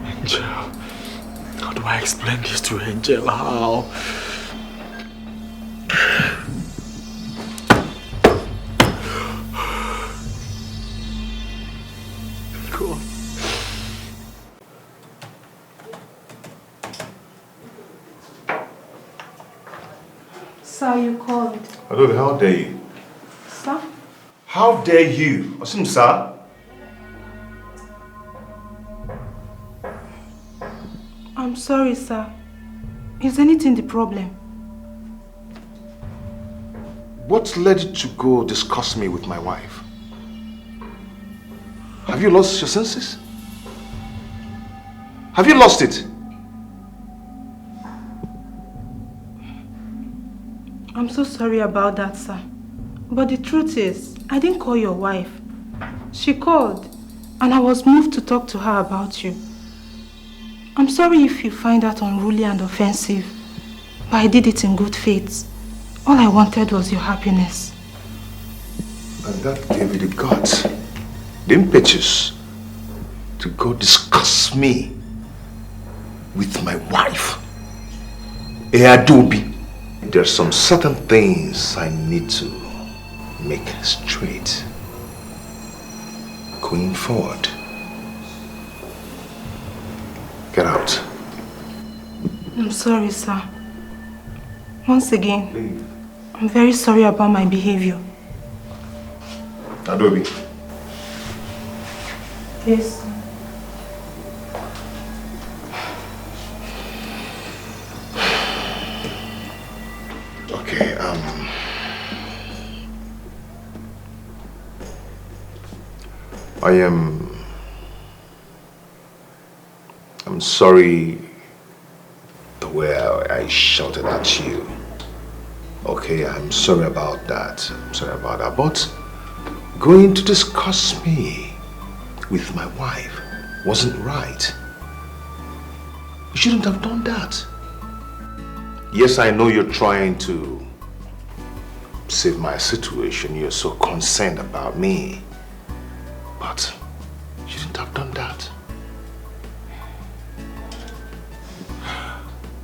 Angel, how do I explain this to Angel? How? God. Sir, you called. Hello, how dare you? Sir? How dare you? Osim, sir? I'm sorry, sir. Is anything the problem? What led you to go discuss me with my wife? Have you lost your senses? Have you lost it? I'm so sorry about that, sir. But the truth is, I didn't call your wife. She called, and I was moved to talk to her about you. I'm sorry if you find that unruly and offensive, but I did it in good faith. All I wanted was your happiness. And that gave you the guts, the impetus, to go discuss me with my wife. Adobe. There's some certain things I need to make straight going forward. Get out. I'm sorry, sir. Once again, Leave. I'm very sorry about my behavior. Adobe. Yes. Okay, I'm sorry the way I shouted at you. Okay, I'm sorry about that. But going to discuss me with my wife wasn't right. You shouldn't have done that. Yes, I know you're trying to save my situation. You're so concerned about me. But you shouldn't have done that.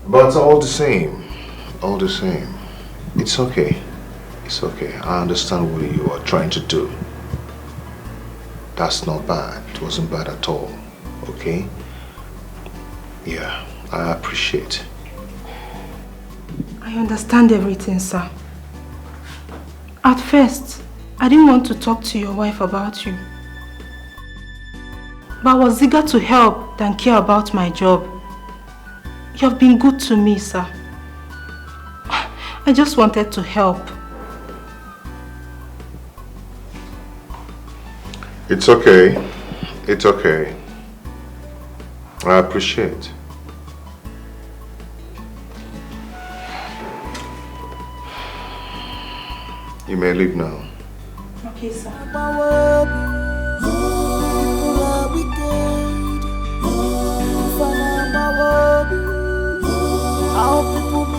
But all the same, it's okay. It's okay. I understand what you are trying to do. That's not bad. It wasn't bad at all. Okay? Yeah, I appreciate. I understand everything, sir. At first, I didn't want to talk to your wife about you. But I was eager to help than care about my job. You have been good to me, sir. I just wanted to help. It's okay. It's okay. I appreciate. You may leave now. Okay, sir. Oh,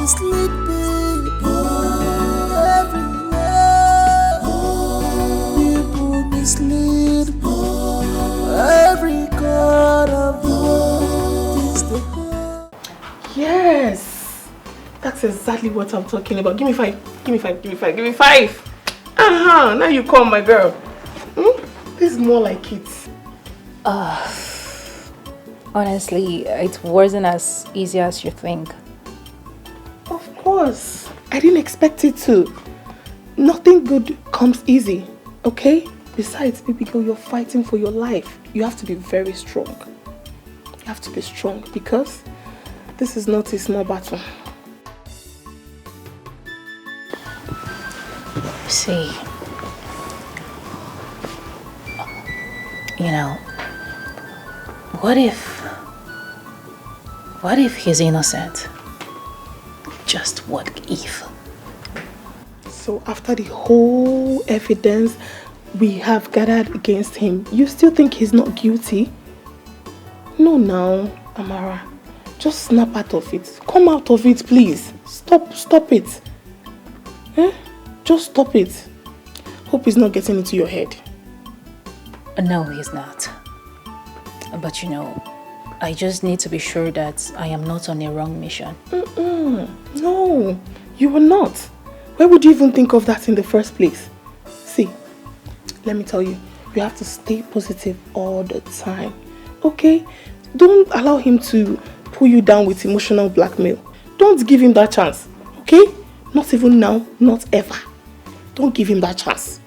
mislead people everywhere. People mislead people. Every corner of the world is the heart. Yes, that's exactly what I'm talking about. Give me 5. Give me 5. Give me 5. Give me 5. Now you come, my girl. This is more like it. Honestly, it wasn't as easy as you think. Of course. I didn't expect it to. Nothing good comes easy, okay? Besides, baby girl, you're fighting for your life. You have to be very strong. You have to be strong because this is not a small battle. See, you know, what if he's innocent? Just what if? So after the whole evidence we have gathered against him, you still think he's not guilty? No, now, Amara. Just snap out of it. Come out of it, please. Stop it. Just stop it. Hope he's not getting into your head. No, he's not. But you know, I just need to be sure that I am not on a wrong mission. No, you are not. Why would you even think of that in the first place? See, let me tell you, you have to stay positive all the time. Okay? Don't allow him to pull you down with emotional blackmail. Don't give him that chance. Okay? Not even now, not ever. Don't give him that chance.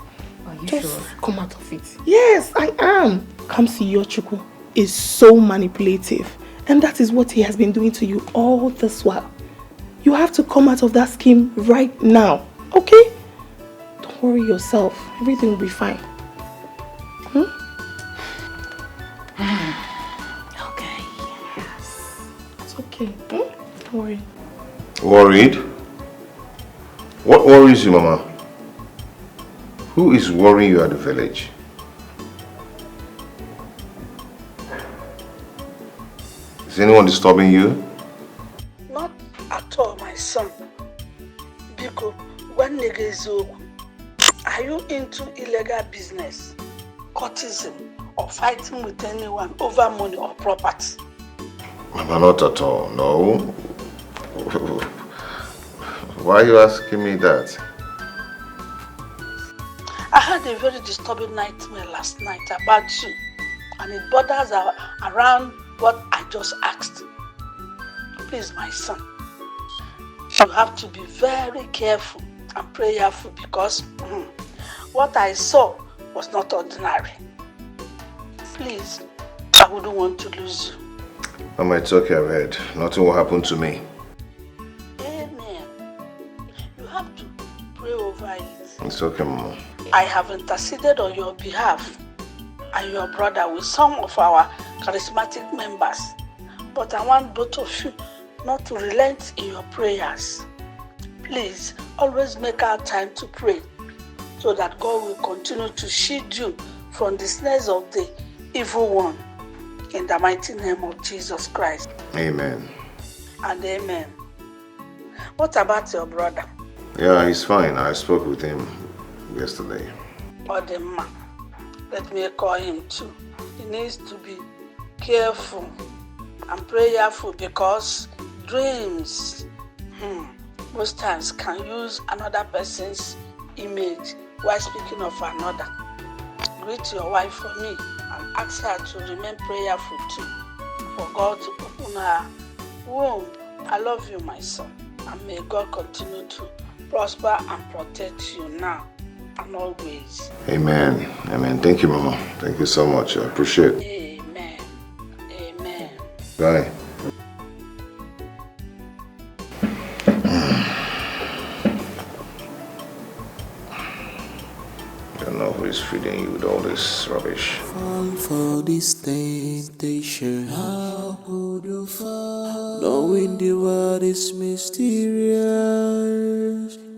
Are you Just sure? come out of it. Yes, I am. Kamsi Yochukwu is so manipulative. And that is what he has been doing to you all this while. You have to come out of that scheme right now. Okay? Don't worry yourself. Everything will be fine. Okay. Yes. It's okay. Don't worry. Worried? What worries you, Mama? Who is worrying you at the village? Is anyone disturbing you? Not at all, my son. Biko, one nigga is over. Are you into illegal business, courtesan, or fighting with anyone over money or property? Mama, not at all, no. Why are you asking me that? I had a very disturbing nightmare last night about you, and it borders around what I just asked. Please, my son, you have to be very careful and prayerful because what I saw was not ordinary. Please, I wouldn't want to lose you. Mama, it's okay, I've heard. Nothing will happen to me. Amen. You have to pray over it. It's okay, Mama. I have interceded on your behalf and your brother with some of our charismatic members, but I want both of you not to relent in your prayers. Please, always make our time to pray so that God will continue to shield you from the snares of the evil one. In the mighty name of Jesus Christ. Amen. And amen. What about your brother? Yeah, he's fine. I spoke with him yesterday. Odema. Let me call him too. He needs to be careful and prayerful because dreams most times can use another person's image while speaking of another. Greet your wife for me and ask her to remain prayerful too, for God to open her womb. I love you, my son, and may God continue to prosper and protect you now and always. Amen. Amen. Thank you, Mama. Thank you so much. I appreciate it. Amen. Amen. Bye. I don't know who is feeding you with all this rubbish. Fall for this temptation. How could you fall? Knowing the world is mysterious.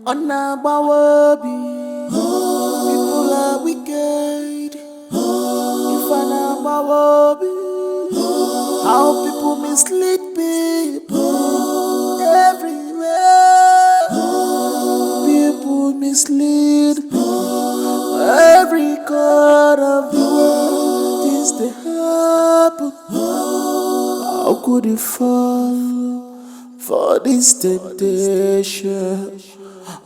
Onabawabi. People are wicked. If Onabawabi. How people mislead people everywhere. mislead. Every corner of the world, things they happen. How could you fall for this temptation?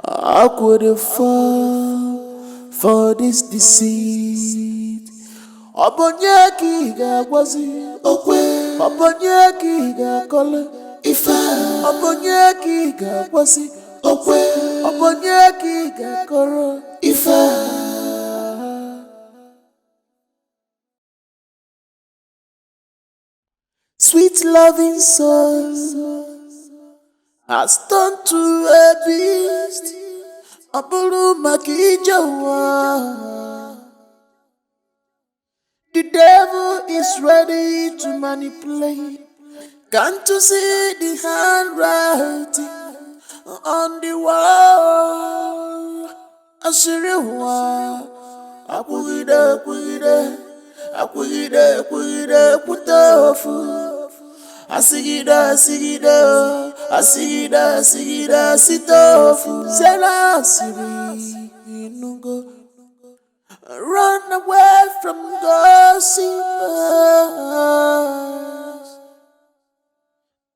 How could you fall for this deceit? Obonye ga wazi okwe, obonye ga kole ife, obonye ga wazi okwe, obonye ga koro ife. Sweet loving soul has turned to a beast. Abulu makijawa. The devil is ready to manipulate. Can't you see the handwriting on the wall? Ashiriwa, akwigide, putofu. Asigida, sitofu. Sela siri, inungo. Run away from gossipers.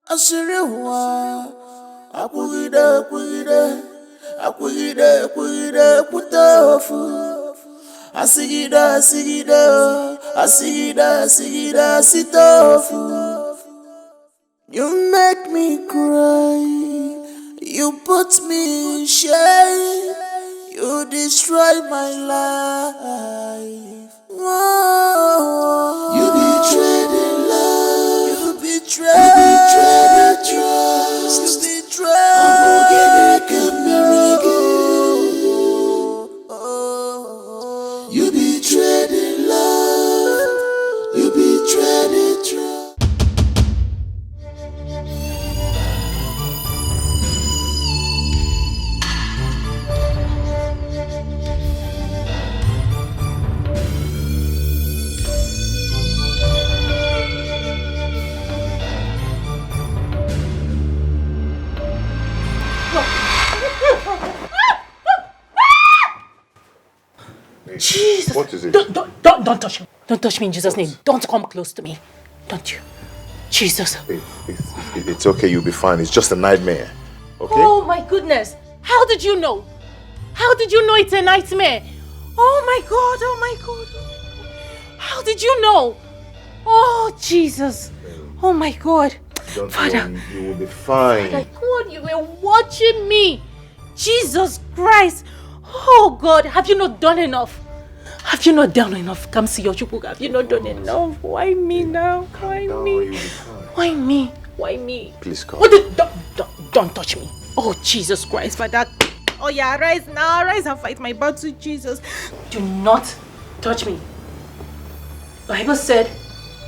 Ashiriwa, akwigide, putofu. Asigida, sitofu. You make me cry, you put me in shame, you destroy my life. Oh, you betrayed in love, you betrayed trust, you betrayed you betrayed in love, you betrayed trust. Jesus! What is it? Don't touch me. Don't touch me in Jesus' name. Don't come close to me. Don't you? Jesus. It's okay, you'll be fine. It's just a nightmare. Okay? Oh my goodness. How did you know? How did you know it's a nightmare? Oh my God. How did you know? Oh Jesus. Oh my God. Don't Father. worry, you will be fine. My God, you were watching me. Jesus Christ. Oh God, have you not done enough? Have you not done enough? Come see your chukwu. Have you not done enough? Why me now? Why me? Why me? Why me? Please come. Don't touch me. Oh Jesus Christ, Father. Oh yeah, rise now. Rise and fight my battle, Jesus. Do not touch me. Bible said,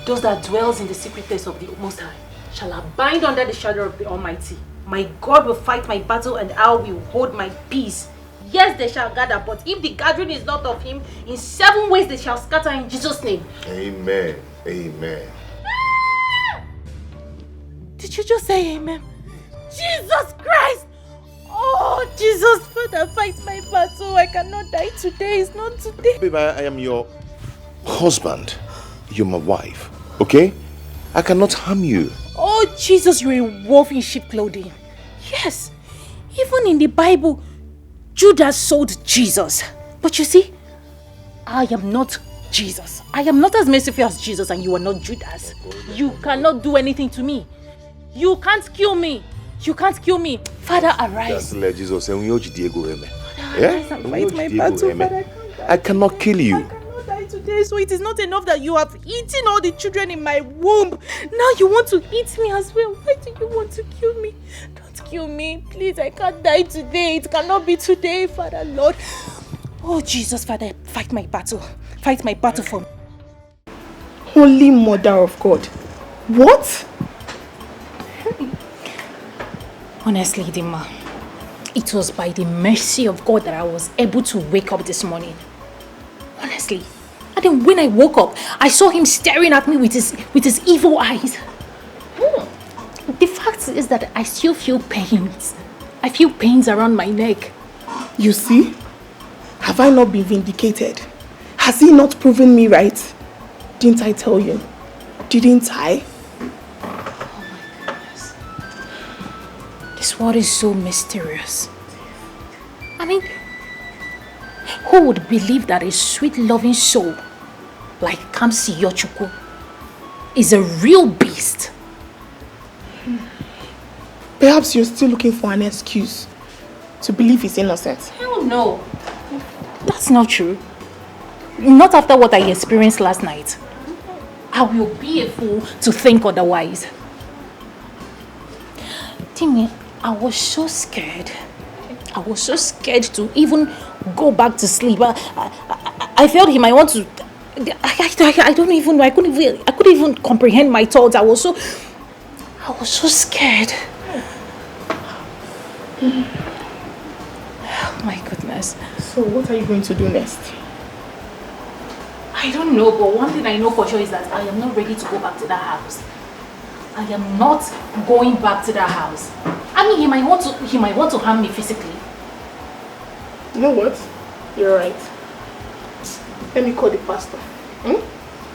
those that dwells in the secret place of the Most High shall abide under the shadow of the Almighty. My God will fight my battle and I will hold my peace. Yes, they shall gather, but if the gathering is not of him, in 7 ways they shall scatter in Jesus' name. Amen. Amen. Ah! Did you just say amen? Jesus Christ! Oh, Jesus, Father, fight my battle. I cannot die today. It's not today. Babe, I am your husband. You're my wife. Okay? I cannot harm you. Oh, Jesus, you're in wolf in sheep clothing. Yes. Even in the Bible, Judas sold Jesus. But you see, I am not Jesus. I am not as merciful as Jesus and you are not Judas. You cannot do anything to me. You can't kill me. You can't kill me. Father, arise. Father, Jesus. Arise and fight my battle, Father. I cannot kill you. I cannot die today, so it is not enough that you have eaten all the children in my womb. Now you want to eat me as well. Why do you want to kill me? Don't kill me. Please, I can't die today. It cannot be today, Father, Lord. Oh, Jesus, Father, fight my battle. Fight my battle for me. Holy Mother of God. What? Honestly, Dima, it was by the mercy of God that I was able to wake up this morning. Honestly. And then when I woke up, I saw him staring at me with his evil eyes. The fact is that I still feel pains. I feel pains around my neck. You see? Have I not been vindicated? Has he not proven me right? Didn't I tell you? Didn't I? Oh my goodness. This world is so mysterious. I mean, who would believe that a sweet loving soul like Kamsi Yochuku is a real beast? Perhaps you're still looking for an excuse to believe he's innocent. Hell no. That's not true. Not after what I experienced last night. I will be a fool to think otherwise. Timmy, I was so scared. I was so scared to even go back to sleep. I felt he might want to. I couldn't even comprehend my thoughts. I was so scared. Oh my goodness. So what are you going to do next? I don't know, but one thing I know for sure is that I am not ready to go back to that house. I am not going back to that house. I mean, he might want to harm me physically. You know what? You're right. Let me call the pastor.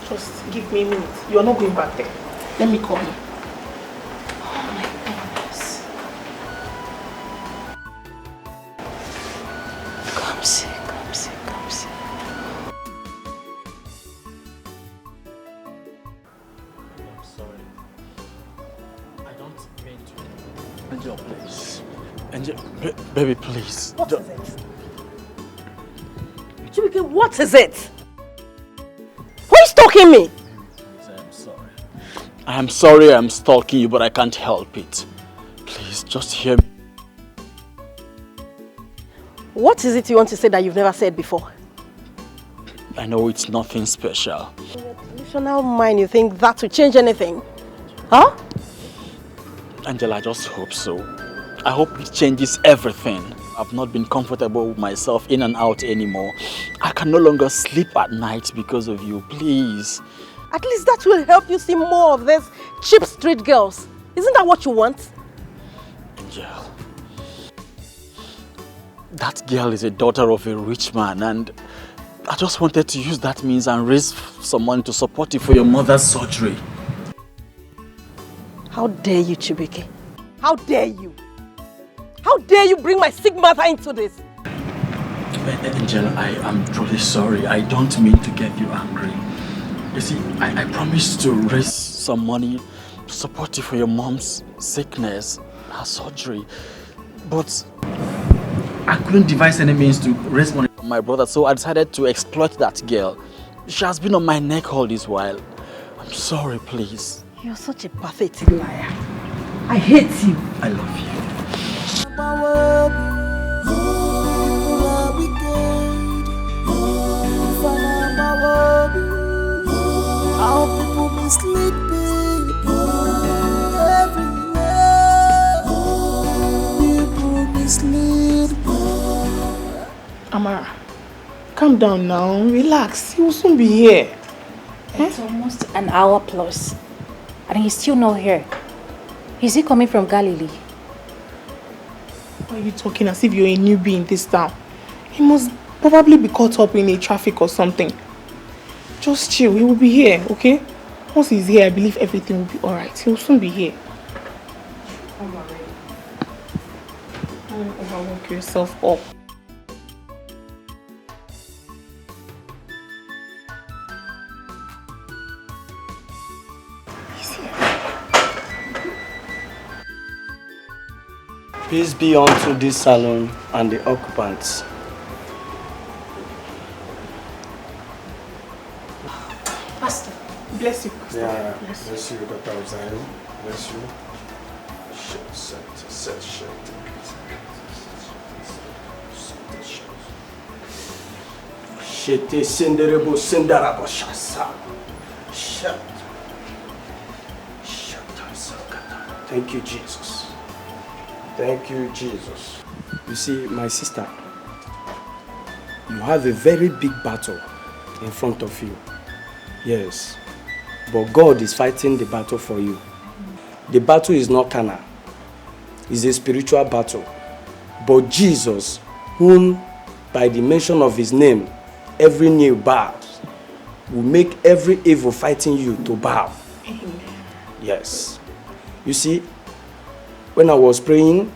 Just give me a minute. You're not going back there. Let me call him. Oh my goodness. Come see. I'm sorry. I don't mean to. Angel, please. Angel, baby, please. What is it? Chibike, what is it? Who is stalking me? I'm sorry. I'm sorry I'm stalking you, but I can't help it. Please, just hear me. What is it you want to say that you've never said before? I know it's nothing special. In your delusional mind, you think that will change anything? Huh? Angela, I just hope so. I hope it changes everything. I've not been comfortable with myself in and out anymore. I can no longer sleep at night because of you, please. At least that will help you see more of these cheap street girls. Isn't that what you want? Angel, that girl is a daughter of a rich man, and I just wanted to use that means and raise some money to support you for your mother's surgery. How dare you, Chibike? How dare you? How dare you bring my sick mother into this? Angel, I am truly sorry. I don't mean to get you angry. You see, I promised to raise some money to support you for your mom's sickness, her surgery. But I couldn't devise any means to raise money from my brother, so I decided to exploit that girl. She has been on my neck all this while. I'm sorry, please. You're such a pathetic liar. I hate you. I love you. How people mislead people everywhere. People mislead people. Amara, calm down now. Relax. He will soon be here. It's almost an hour plus, and he's still not here. Is he coming from Galilee? Why are you talking as if you're a newbie in this town? He must probably be caught up in a traffic or something. Just chill, he will be here, okay? Once he's here, I believe everything will be alright. He will soon be here. Come on, don't overwork yourself up. Peace be unto this salon and the occupants. Pastor. Bless you. Yeah, bless you, Dr. Ozayo. Bless you. Shete senderebo sendarabo shasa. Shut. Thank you, Jesus. Thank you, Jesus. You see, my sister, you have a very big battle in front of you. Yes. But God is fighting the battle for you. The battle is not carnal. It's a spiritual battle. But Jesus whom by the mention of his name, every knee bows, will make every evil fighting you to bow. Amen. Yes. You see, when I was praying,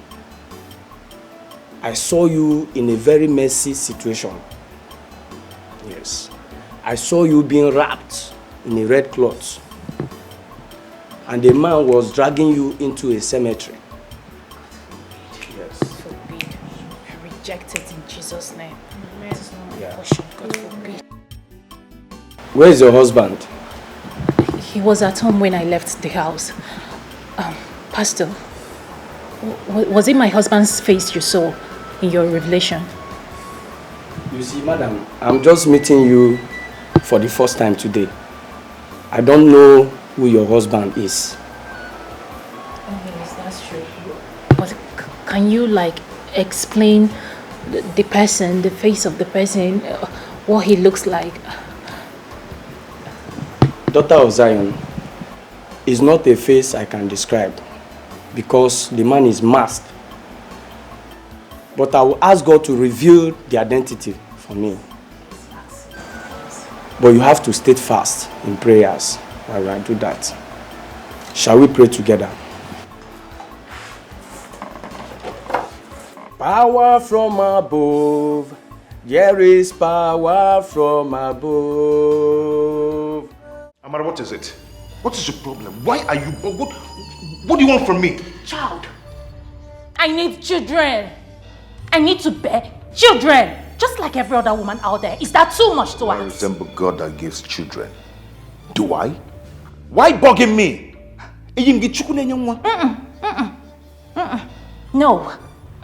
I saw you in a very messy situation. Yes. I saw you being wrapped in a red cloth. And a man was dragging you into a cemetery. Yes. Forbid. I reject it in Jesus' name. Amen. Yeah. God forbid. Where is your husband? He was at home when I left the house. Pastor, was it my husband's face you saw in your revelation? You see, madam, I'm just meeting you for the first time today. I don't know who your husband is. Oh, yes, that's true. But can you, explain the person, the face of the person, what he looks like? Daughter of Zion is not a face I can describe because the man is masked. But I will ask God to reveal the identity for me. But you have to stay fast in prayers while I do that. Shall we pray together? Power from above. There is power from above. Amara, what is it? What is your problem? Why are you... What do you want from me? Child. I need children. I need to bear children. Just like every other woman out there. Is that too much to I ask? resemble God that gives children. Do I? Why bugging me? No.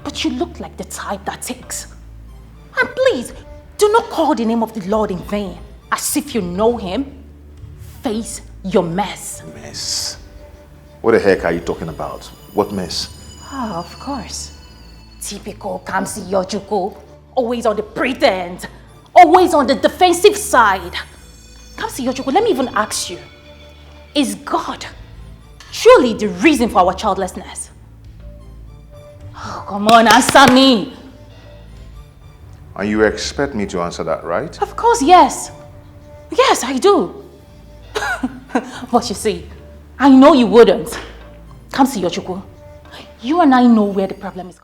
But you look like the type that takes. And please, do not call the name of the Lord in vain. As if you know him. Face your mess. Mess? What the heck are you talking about? What mess? Ah, of course. Typical Kamsi Yojuko. Always on the pretense. Always on the defensive side. Kamsi Yojuko, let me even ask you. Is God truly the reason for our childlessness? Oh, come on, answer me. And you expect me to answer that, right? Of course, yes. Yes, I do. But you see, I know you wouldn't. Kamsi Yojuko, you and I know where the problem is.